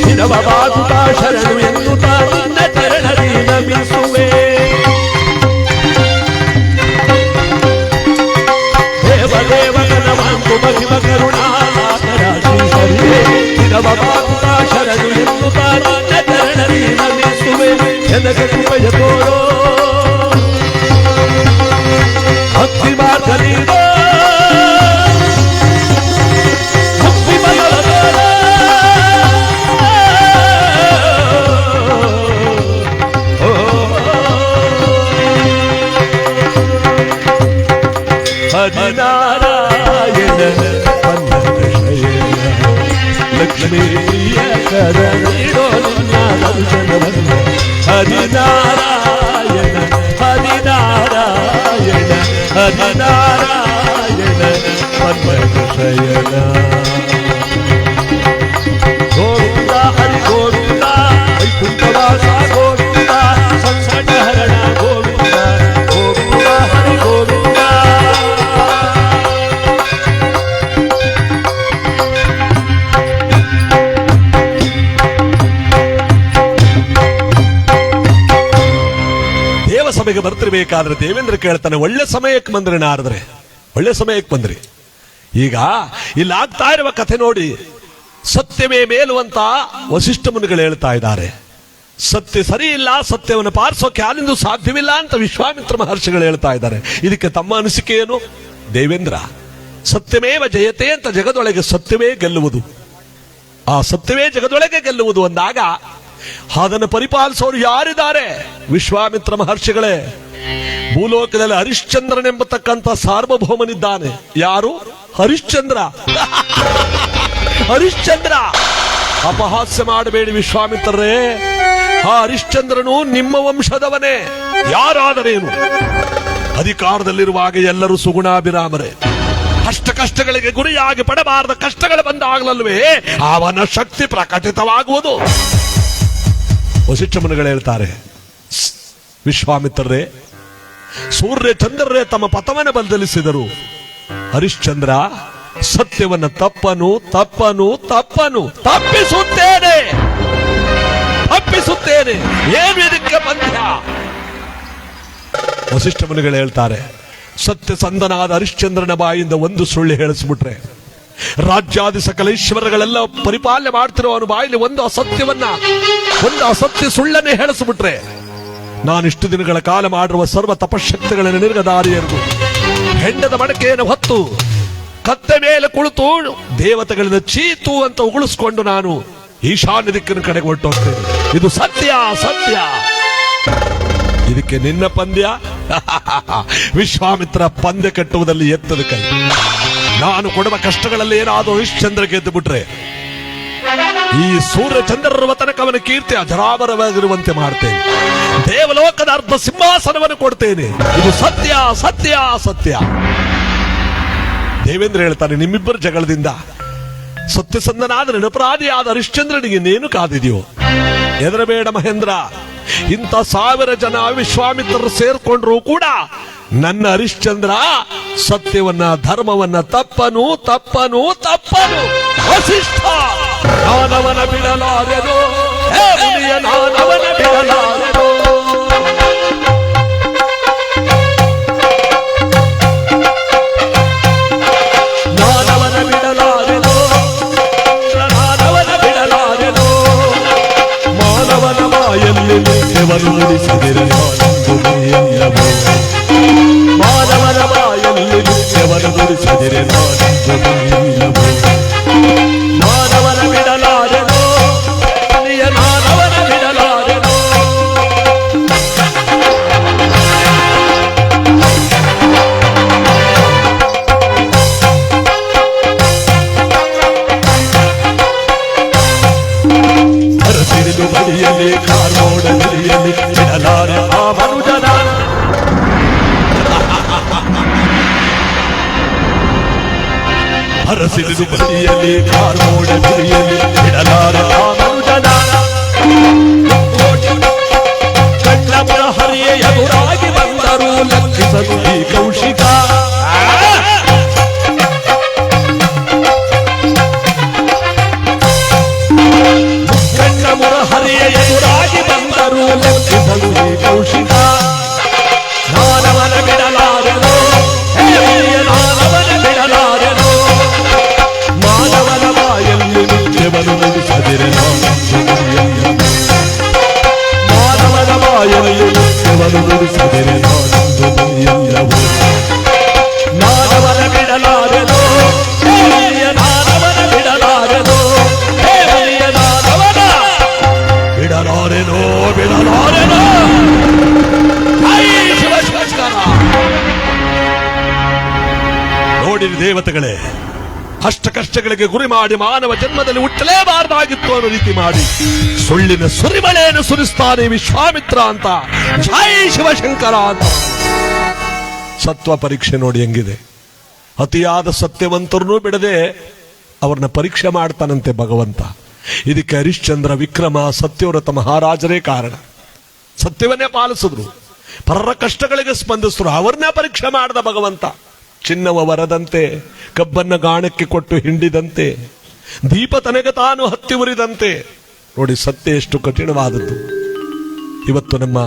ಶಿರವಾಗುತ್ತಾ ಶರಣು ಎನ್ನುತ್ತಾ ನಿನ್ನ ಚರಣದಿ ನಮಿಸುವೆ. ದೇವದೇವನ ಮಾಂತು ಮಹಿಮ ಕರುಣಾಕರ ಶ್ರೀ ಹರಿಯೇ ಶಿರವಾಗುತ್ತಾ ಶರಣು ಎನ್ನುತ್ತಾ ನಿನ್ನ ಚರಣದಿ ನಮಿಸುವೆ. ಜನಗೆ ಕೃಪೆಯ ತೋರೋ ಭಕ್ತಿ ಮಾರ್ಗದೀರೋ ಹರಿನಾರಾಯಣ ಪನ್ನಗ ಶಯನ ಲಕ್ಷ್ಮೀ ಪ್ರಿಯ ಕದ ನೀಡೋ ನಿನ್ನ ದರ್ಶನವನ್ನ ಹರಿನಾರಾಯಣ ಹರಿನಾರಾಯಣ ಹರಿನಾರಾಯಣ ಪನ್ನಗ ಶಯನ. ಗೋವಿಂದ ಹರಿ ಗೋವಿಂದ ವೈಕುಂಠವಾಸ ಗೋವಿಂದ ಸಂಕಟ ಹರಣ ಗೋವಿಂದ ಗೋವಿಂದ ಹರಿ ಗೋವಿಂದ. ಸಭೆಗೆ ಬರ್ತಿರ್ಬೇಕಾದ್ರೆ ದೇವೇಂದ್ರ ಕೇಳ್ತಾನೆ, ಒಳ್ಳೆ ಸಮಯಕ್ಕೆ ಬಂದ್ರಿ ನಾರದ್ರೆ, ಒಳ್ಳೆ ಸಮಯಕ್ಕೆ ಬಂದ್ರಿ. ಈಗ ಇಲ್ಲಿ ಆಗ್ತಾ ಇರುವ ಕಥೆ ನೋಡಿ, ಸತ್ಯವೇ ಮೇಲು ಅಂತ ವಸಿಷ್ಠ ಮುನಿಗಳು ಹೇಳ್ತಾ ಇದ್ದಾರೆ. ಸತ್ಯ ಸರಿ ಇಲ್ಲ, ಸತ್ಯವನ್ನು ಪಾಲಿಸೋಕೆ ಯಾರಿಂದೂ ಸಾಧ್ಯವಿಲ್ಲ ಅಂತ ವಿಶ್ವಾಮಿತ್ರ ಮಹರ್ಷಿಗಳು ಹೇಳ್ತಾ ಇದ್ದಾರೆ. ಇದಕ್ಕೆ ತಮ್ಮ ಅನಿಸಿಕೆ ಏನು? ದೇವೇಂದ್ರ, ಸತ್ಯಮೇವ ಜಯತೆ ಅಂತ ಜಗದೊಳಗೆ ಸತ್ಯವೇ ಗೆಲ್ಲುವುದು, ಆ ಸತ್ಯವೇ ಜಗದೊಳಗೆ ಗೆಲ್ಲುವುದು ಅಂದಾಗ ಅದನ್ನು ಪರಿಪಾಲಿಸೋರು ಯಾರಿದ್ದಾರೆ? ವಿಶ್ವಾಮಿತ್ರ ಮಹರ್ಷಿಗಳೇ. ಭೂಲೋಕದಲ್ಲಿ ಹರಿಶ್ಚಂದ್ರನೆಂಬತಕ್ಕಂಥ ಸಾರ್ವಭೌಮನಿದ್ದಾನೆ. ಯಾರು? ಹರಿಶ್ಚಂದ್ರ. ಹರಿಶ್ಚಂದ್ರ. ಅಪಹಾಸ್ಯ ಮಾಡಬೇಡಿ ವಿಶ್ವಾಮಿತ್ರರೇ, ಆ ಹರಿಶ್ಚಂದ್ರನು ನಿಮ್ಮ ವಂಶದವನೇ. ಯಾರಾದರೇನು, ಅಧಿಕಾರದಲ್ಲಿರುವಾಗ ಎಲ್ಲರೂ ಸುಗುಣಾಭಿರಾಮರೇ. ಕಷ್ಟಗಳಿಗೆ ಗುರಿಯಾಗಿ ಪಡಬಾರದ ಕಷ್ಟಗಳು ಬಂದಾಗಲಲ್ವೇ ಅವನ ಶಕ್ತಿ ಪ್ರಕಟಿತವಾಗುವುದು. ವಸಿಷ್ಠ ಮುನಿಗಳು ಹೇಳ್ತಾರೆ, ವಿಶ್ವಾಮಿತ್ರರೇ, ಸೂರ್ಯ ಚಂದ್ರರೇ ತಮ್ಮ ಪಥವನ್ನು ಬದಲಿಸಿದರು. ಹರಿಶ್ಚಂದ್ರ ಸತ್ಯವನ್ನ ತಪ್ಪನು ತಪ್ಪನು ತಪ್ಪನು ತಪ್ಪಿಸುತ್ತೇನೆ ತಪ್ಪಿಸುತ್ತೇನೆ, ಏನು ಇದಕ್ಕೆ ಬಂದ್ಯ? ವಸಿಷ್ಠ ಮುನಿಗಳು ಹೇಳ್ತಾರೆ, ಸತ್ಯಸಂಧನಾದ ಹರಿಶ್ಚಂದ್ರನ ಬಾಯಿಂದ ಒಂದು ಸುಳ್ಳು ಹೇಳಿಸ್ಬಿಟ್ರೆ, ರಾಜ್ಯಾದಿ ಸಕಲ ಈಶ್ವರಗಳೆಲ್ಲ ಪರಿಪಾಲನೆ ಮಾಡ್ತಿರೋ ಅವನ ಬಾಯಲ್ಲಿ ಒಂದು ಅಸತ್ಯ ಸುಳ್ಳನ್ನೇ ಹೇಳಿಸ್ಬಿಟ್ರೆ, ನಾನಿಷ್ಟು ದಿನಗಳ ಕಾಲ ಮಾಡಿರುವ ಸರ್ವ ತಪಶಕ್ತಿಗಳನ್ನು ನಿರ್ಗದಾರಿ ಎರೆದು ಹೆಂಡದ ಮಡಕೆಯನ್ನು ಹೊತ್ತು ಕತ್ತೆ ಮೇಲೆ ಕುಳಿತು ದೇವತೆಗಳಿಂದ ಚೀತು ಅಂತ ಉಗುಳಿಸ್ಕೊಂಡು ನಾನು ಈಶಾನ್ಯ ದಿಕ್ಕಿನ ಕಡೆಗೆ ಹೊರಟೋಗ್ತೇನೆ. ಇದು ಸತ್ಯ ಸತ್ಯ. ಇದಕ್ಕೆ ನಿನ್ನ ಪಂದ್ಯ? ವಿಶ್ವಾಮಿತ್ರ ಪಂದ್ಯ ಕಟ್ಟುವುದಲ್ಲಿ ಎತ್ತದ ಕೈ. ನಾನು ಕೊಡುವ ಕಷ್ಟಗಳಲ್ಲಿ ಏನಾದರೂ ಹರಿಶ್ಚಂದ್ರ ಗೆದ್ದು ಬಿಟ್ರೆ ಈ ಸೂರ್ಯ ಚಂದ್ರರ ತನಕ ಅವನ ಕೀರ್ತಿ ಅಜರಾಮರವಾಗಿರುವಂತೆ ಮಾಡ್ತೇನೆ. ದೇವಲೋಕದ ಅರ್ಧ ಸಿಂಹಾಸನವನ್ನು ಕೊಡ್ತೇನೆ. ಇದು ಸತ್ಯ ಸತ್ಯ ಸತ್ಯ. ದೇವೇಂದ್ರ ಹೇಳ್ತಾನೆ, ನಿಮ್ಮಿಬ್ಬರ ಜಗಳದಿಂದ ಸತ್ಯಸಂಧನಾದ ನಿರಪರಾಧಿಯಾದ ಹರಿಶ್ಚಂದ್ರನಿಗೆ ನೇನು ಕಾದಿದೆಯೋ? ಹೆದರಬೇಡ ಮಹೇಂದ್ರ, ಇಂಥ 1000 ಜನ ವಿಶ್ವಾಮಿತ್ರರು ಸೇರ್ಕೊಂಡ್ರು ಕೂಡ ನನ್ನ ಹರಿಶ್ಚಂದ್ರ ಸತ್ಯವನ್ನ ಧರ್ಮವನ್ನ ತಪ್ಪನು ತಪ್ಪನು ತಪ್ಪನು. ವಸಿಷ್ಠ, ನಾನವನ ಬಿಡಲಾರೆನು, ನಾನವನ ಬಿಡಲಾರೆನು. ನಾನವನ ಬಿಡಲಾರೆನು, ನಾನವನ ಬಿಡಲಾರೆನು. ಮಾನವನ ಬಾಯಲ್ಲಿ ನಿತ್ಯವನ್ನು ನುಡಿಸಿದರೆ ಮಾನವನ ಬಾಯಲ್ಲಿ ನಿತ್ಯವನ್ನು ನುಡಿಸಿದರೆ ಹರಸಿರಿದು ಬದಿಯಲ್ಲಿ ಕಾರ್ಮೋಡ ಬಿರಿಯಲ್ಲಿ ಬಿಡಲಾರ ಮನುಜನ ಕಣ್ಣಪುರ ಹರಿಯ ಎದುರಾಗಿ ಬಂದರು ಲಕ್ಷಿಸಲು ಈ ಕೌಶಿಕ ಕಣ್ಣಪುರ ಹರಿಯ ಎದುರಾಗಿ ಬಂದರು ಲಕ್ಷಿಸಲು ಈ ಕೌಶಿಕ ನಾನವನ ಬಿಡಲಾರೆನೋ ನಾನವನ ಬಿಡಲಾರೆನೋ ಮಾನವನ ಬಾಯಲ್ಲಿ ನಿತ್ಯವನ್ನು ನುಡಿಸದಿರೆನೋ ಮಾನವನ ಬಾಯಲ್ಲಿ ನಿತ್ಯವನ್ನು ನುಡಿಸದಿರೆನೋ ಎಲ್ಲವೂ ಮಾನವನ ಬಿಡಲಾರೆನೋ ನಾನವನ ಬಿಡಲಾರೆನೋ ನಾನವನ ಬಿಡಲಾರೆನೋ ಬಿಡಲಾರೆನೋ ನೋಡಿರಿ ದೇವತೆಗಳೇ, ಅಷ್ಟ ಕಷ್ಟಗಳಿಗೆ ಗುರಿ ಮಾಡಿ ಮಾನವ ಜನ್ಮದಲ್ಲಿ ಹುಟ್ಟಲೇಬಾರದಾಗಿತ್ತು ಅನ್ನೋ ರೀತಿ ಮಾಡಿ ಸುಳ್ಳಿನ ಸುರಿಮಳೆಯನ್ನು ಸುರಿಸ್ತಾನೆ ವಿಶ್ವಾಮಿತ್ರ ಅಂತ. ಜೈ ಶಿವಶಂಕರ ಅಂತ. ಸತ್ವ ಪರೀಕ್ಷೆ ನೋಡಿ ಹೆಂಗಿದೆ. ಅತಿಯಾದ ಸತ್ಯವಂತರನ್ನೂ ಬಿಡದೆ ಅವ್ರನ್ನ ಪರೀಕ್ಷೆ ಮಾಡ್ತಾನಂತೆ ಭಗವಂತ. ಇದಕ್ಕೆ ಹರಿಶ್ಚಂದ್ರ, ವಿಕ್ರಮ, ಸತ್ಯವ್ರತ ಮಹಾರಾಜರೇ ಕಾರಣ. ಸತ್ಯವನ್ನೇ ಪಾಲಿಸಿದ್ರು, ಪರರ ಕಷ್ಟಗಳಿಗೆ ಸ್ಪಂದಿಸಿದ್ರು, ಅವರನ್ನೇ ಪರೀಕ್ಷೆ ಮಾಡಿದ ಭಗವಂತ. ಚಿನ್ನವ ವರದಂತೆ, ಕಬ್ಬನ್ನ ಗಾಣಕ್ಕೆ ಕೊಟ್ಟು ಹಿಂಡಿದಂತೆ, ದೀಪ ತನಗೆ ತಾನು ಹತ್ತಿ ಉರಿದಂತೆ. ನೋಡಿ ಸತ್ಯ ಎಷ್ಟು ಕಠಿಣವಾದದ್ದು. ಇವತ್ತು ನಮ್ಮ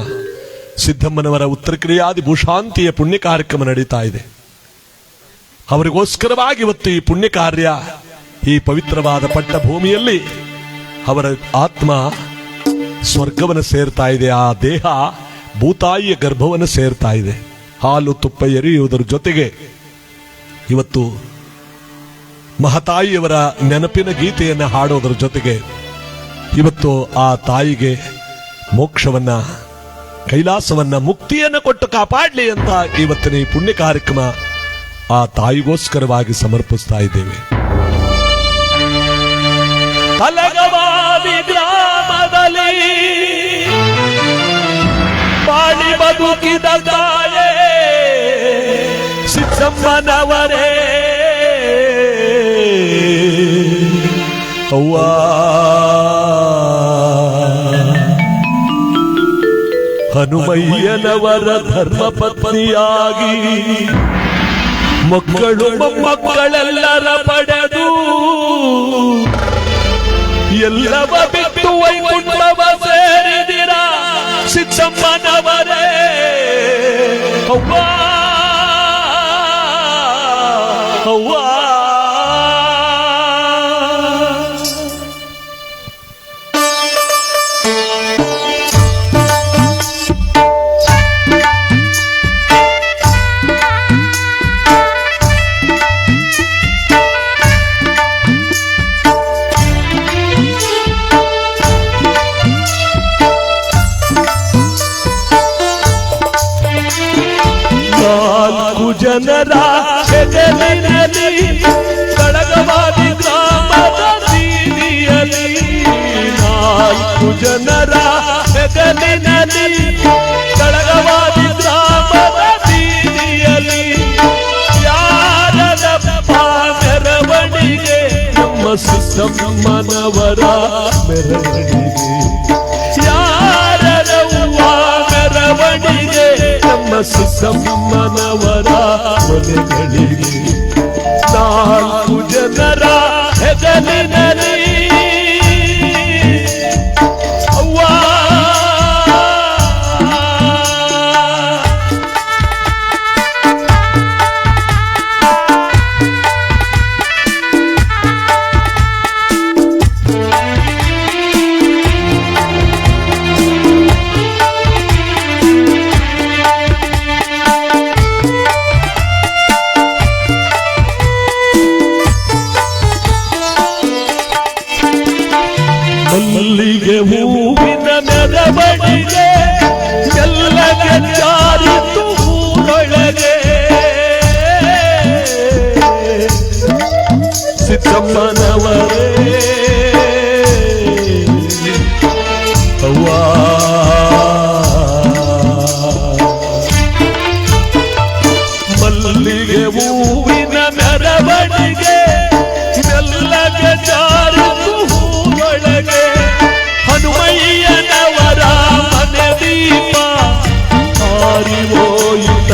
ಸಿದ್ದಮ್ಮನವರ ಉತ್ತರ ಕ್ರಿಯಾದಿ ಭೂಶಾಂತಿಯ ಪುಣ್ಯ ಕಾರ್ಯಕ್ರಮ ನಡೀತಾ ಇದೆ. ಅವರಿಗೋಸ್ಕರವಾಗಿ ಇವತ್ತು ಈ ಪುಣ್ಯ ಕಾರ್ಯ, ಈ ಪವಿತ್ರವಾದ ಪಟ್ಟ ಭೂಮಿಯಲ್ಲಿ ಅವರ ಆತ್ಮ ಸ್ವರ್ಗವನ್ನು ಸೇರ್ತಾ ಇದೆ. ಆ ದೇಹ ಭೂತಾಯಿಯ ಗರ್ಭವನ್ನು ಸೇರ್ತಾ ಇದೆ. ಹಾಲು ತುಪ್ಪ ಎರೆಯುವುದರ ಜೊತೆಗೆ ಇವತ್ತು ಮಹತಾಯಿಯವರ ನೆನಪಿನ ಗೀತೆಯನ್ನು ಹಾಡೋದರ ಜೊತೆಗೆ ಇವತ್ತು ಆ ತಾಯಿಗೆ ಮೋಕ್ಷವನ್ನ, ಕೈಲಾಸವನ್ನ, ಮುಕ್ತಿಯನ್ನು ಕೊಟ್ಟು ಕಾಪಾಡಲಿ ಅಂತ ಇವತ್ತಿನ ಈ ಪುಣ್ಯ ಕಾರ್ಯಕ್ರಮ ಆ ತಾಯಿಗೋಸ್ಕರವಾಗಿ ಸಮರ್ಪಿಸ್ತಾ ಇದ್ದೇವೆ. ತಲಗವಾದಿ ಗ್ರಾಮದಲ್ಲಿ ಬಾಳಿ ಬದುಕಿದ ತಾಯೇ ಸಿದ್ದಮ್ಮನವರೇ ಅವ್ವ. ಹನುಮಯ್ಯನವರ ಧರ್ಮ ಪತ್ನಿಯಾಗಿ ಮಕ್ಕಳು ಮೊಮ್ಮಕ್ಕಳೆಲ್ಲರ ಪಡೆದು ಎಲ್ಲವ ಬಿಟ್ಟು ವೈಕುಂಠವ ಸೇರಿದಿರ ಸಿದ್ದಮ್ಮನವರೇ ಅವ್ವ ಅವ್ವ. ಜನರ ಹೆಗಲಿನಲ್ಲಿ ಕಳಗವಾದಿ ಗ್ರಾಮದ ಬೀದಿಯಲ್ಲಿ, 4 ಜನರ ಹೆಗಲಿನಲ್ಲಿ ಕಳಗವಾದಿ ಗ್ರಾಮದ ಬೀದಿಯಲ್ಲಿ, ಯಾರದಪ್ಪ ಮೆರವಣಿಗೆ ನಮ್ಮ ಸಿದ್ದಮ್ಮನವರ ಮೆರವಣಿಗೆ, ಯಾರದವ್ವ ಮೆರವಣಿಗೆ ನಮ್ಮ ಸಿದ್ದಮ್ಮನವರ ಮನೆಗಳಿಗೆ. 4 ಜನರ ಹೆಗಲಿನಲ್ಲಿ ಅವ್ವ.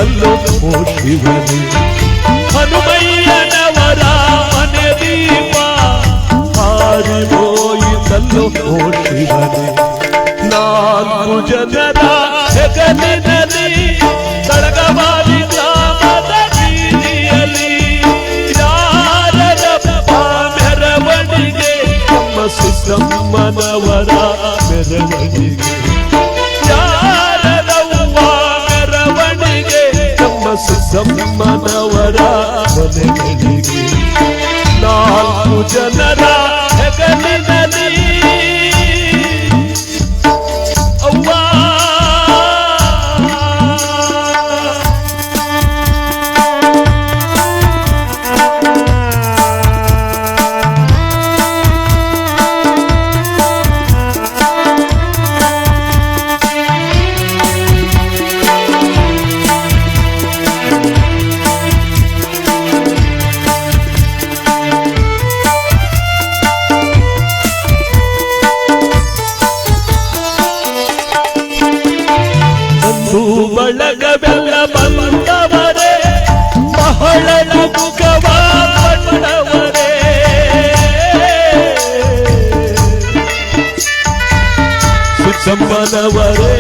ಹೋಯಿತಲ್ಲೋ ಓ ಶಿವನೇ. ಹನುಮಯ್ಯನವರ ಮನೆ ದೀಪ ಹಾರಿ ಹೋಯಿತಲ್ಲೋ ಓ ಶಿವನೇ. 4 ಜನರ ಹೆಗಲಿನಲ್ಲಿ ಕಡಗವಾದಿ ಗ್ರಾಮದ ಬೀದಿಯಲ್ಲಿ ಯಾರದಪ್ಪ ಮೆರವಣಿಗೆ ನಮ್ಮ ಸಿದ್ದಮ್ಮನವರ ಮೆರವಣಿಗೆ. ಯಾರದವ್ವ ಮೆರವಣಿಗೆ ನಮ್ಮ ಸಿದ್ದಮ್ಮನವರ ಮನೆಗಳಿಗೆ. 4 ಜನರ ಹೆಗಲಿನಲ್ಲಿ ಅವ್ವ ಬಳಗವೆಲ್ಲ ಬಂದವರೇ ಬಹಳ ದುಃಖವ ಪಟ್ಟವರೇ. ಸಿದ್ದಮ್ಮನವರೇ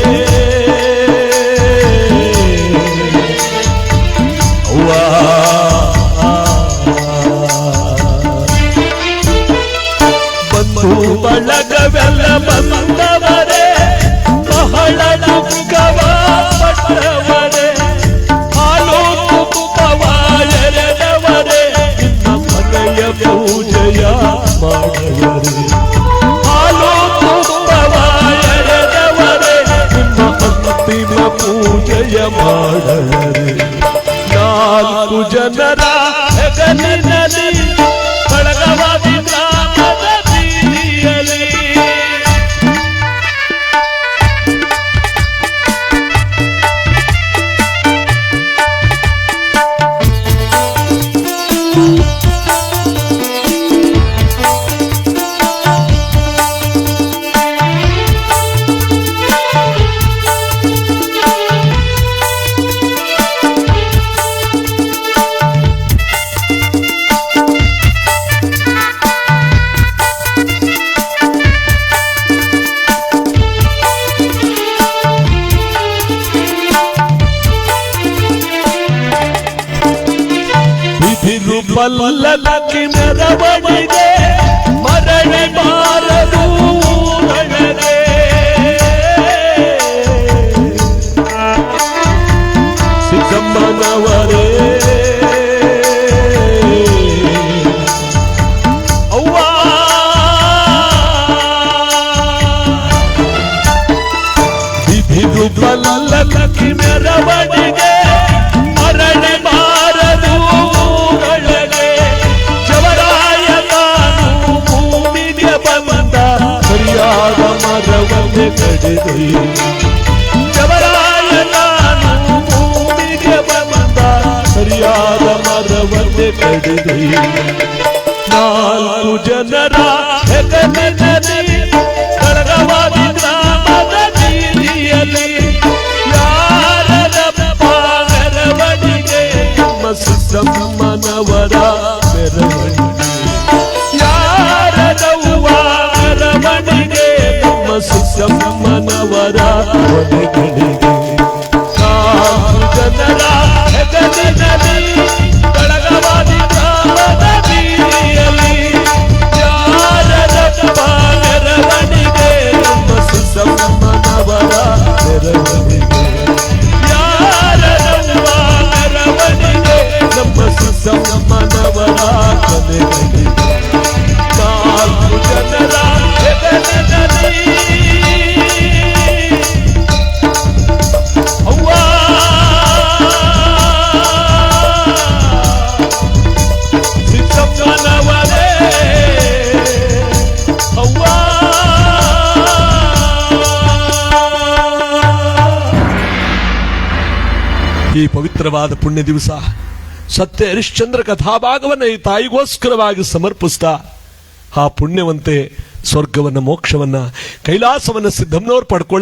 ಬಂಧು ಬಳಗವೆಲ್ಲ ಬಂದವರೇ ಬಹಳ ದುಃಖವ ಪಟ್ಟವರೇ. ಹಾಲು ತುಪ್ಪವ ಎರೆದವರೇ ನಿನ್ನ ಮನೆಯ ಪೂಜೆಯ ಮಾಡುವರೇ. ಹಾಲು ತುಪ್ಪವ ಎರೆದವರೇ ನಿಮ್ಮ ಅಂತಿಮ ಪೂಜೆಯ ಮಾಡುವರೇ. 4 ಜನರ ಹೆಗಲಿನಲ್ಲಿ ಕಡಗವಾದಿ ಗ್ರಾಮದ ಬೀದಿಯಲ್ಲಿ ಬಲ್ಲಲಕ್ಕಿ ಮೆರವಣಿಗೆ ಮರಳಿ ಬಾರದು ಊರೊಳಗೆ. ಸಿದ್ದಮ್ಮನವರೇ ಅವ್ವ ಬಿದು ಬಲ್ಲಲಕ್ಕಿ ಮೆರವಣಿಗೆ ಮರಳಿ ಬಾರದು ಊರೊಳಗೆ. ಜವರಾಯ ತಾನು ಭೂಮಿಗೆ ಬಂದ ಸರಿಯಾದ ಮರವನ್ನೇ ಕಡಿದೊಯ್ಯ. ಜವರಾಯ ತಾನು ಭೂಮಿಗೆ ಬಂದ ಸರಿಯಾದ ಮರವನ್ನೇ ಕಡಿದೊಯ್ಯ. 4 ಜನರ ಹೆಗಲಿನಲ್ಲಿ ಕಡಗವಾದಿ ಗ್ರಾಮದ ಬೀದಿಯಲ್ಲಿ ಯಾರದಪ್ಪ ಮೆರವಣಿಗೆ ನಮ್ಮ ಸಿದ್ದಮ್ಮನವರ ಮೆರವಣಿಗೆ. ಯಾರದವ್ವ ಮೆರವಣಿಗೆ ನಮ್ಮ ಸಿದ್ದಮ್ಮನವರ ಮನೆಗಳಿಗೆ. 4 ಜನರ ಹೆಗಲಿನಲ್ಲಿ ಕಡಗವಾದಿ ಗ್ರಾಮದ ಬೀದಿಯಲ್ಲಿ ಯಾರದಪ್ಪ ಮೆರವಣಿಗೆ ನಮ್ಮ ಸಿದ್ದಮ್ಮನವರ ಮೆರವಣಿಗೆ. ಯಾರದವ್ವ ಮೆರವಣಿಗೆ ನಮ್ಮ ಸಿದ್ದಮ್ಮನವರ ಮನೆಗಳಿಗೆ. 4 ಜನರ ಹೆಗಲಿನಲ್ಲಿ ಅವ್ವ ಸಿದ್ದಮ್ಮನವರೇ ಅವ್ವ. ಈ ಪವಿತ್ರವಾದ ಪುಣ್ಯ ದಿವಸ ಸತ್ಯ ಹರಿಶ್ಚಂದ್ರ ಕಥಾಭಾಗವನ್ನು ಈ ತಾಯಿಗೋಸ್ಕರವಾಗಿ ಸಮರ್ಪಿಸ್ತಾ ಆ ಪುಣ್ಯವಂತೆ ಸ್ವರ್ಗವನ್ನ ಮೋಕ್ಷವನ್ನ ಕೈಲಾಸವನ್ನ ಸಿದ್ದಮ್ಮನವರು ಪಡ್ಕೊಳ್ಳ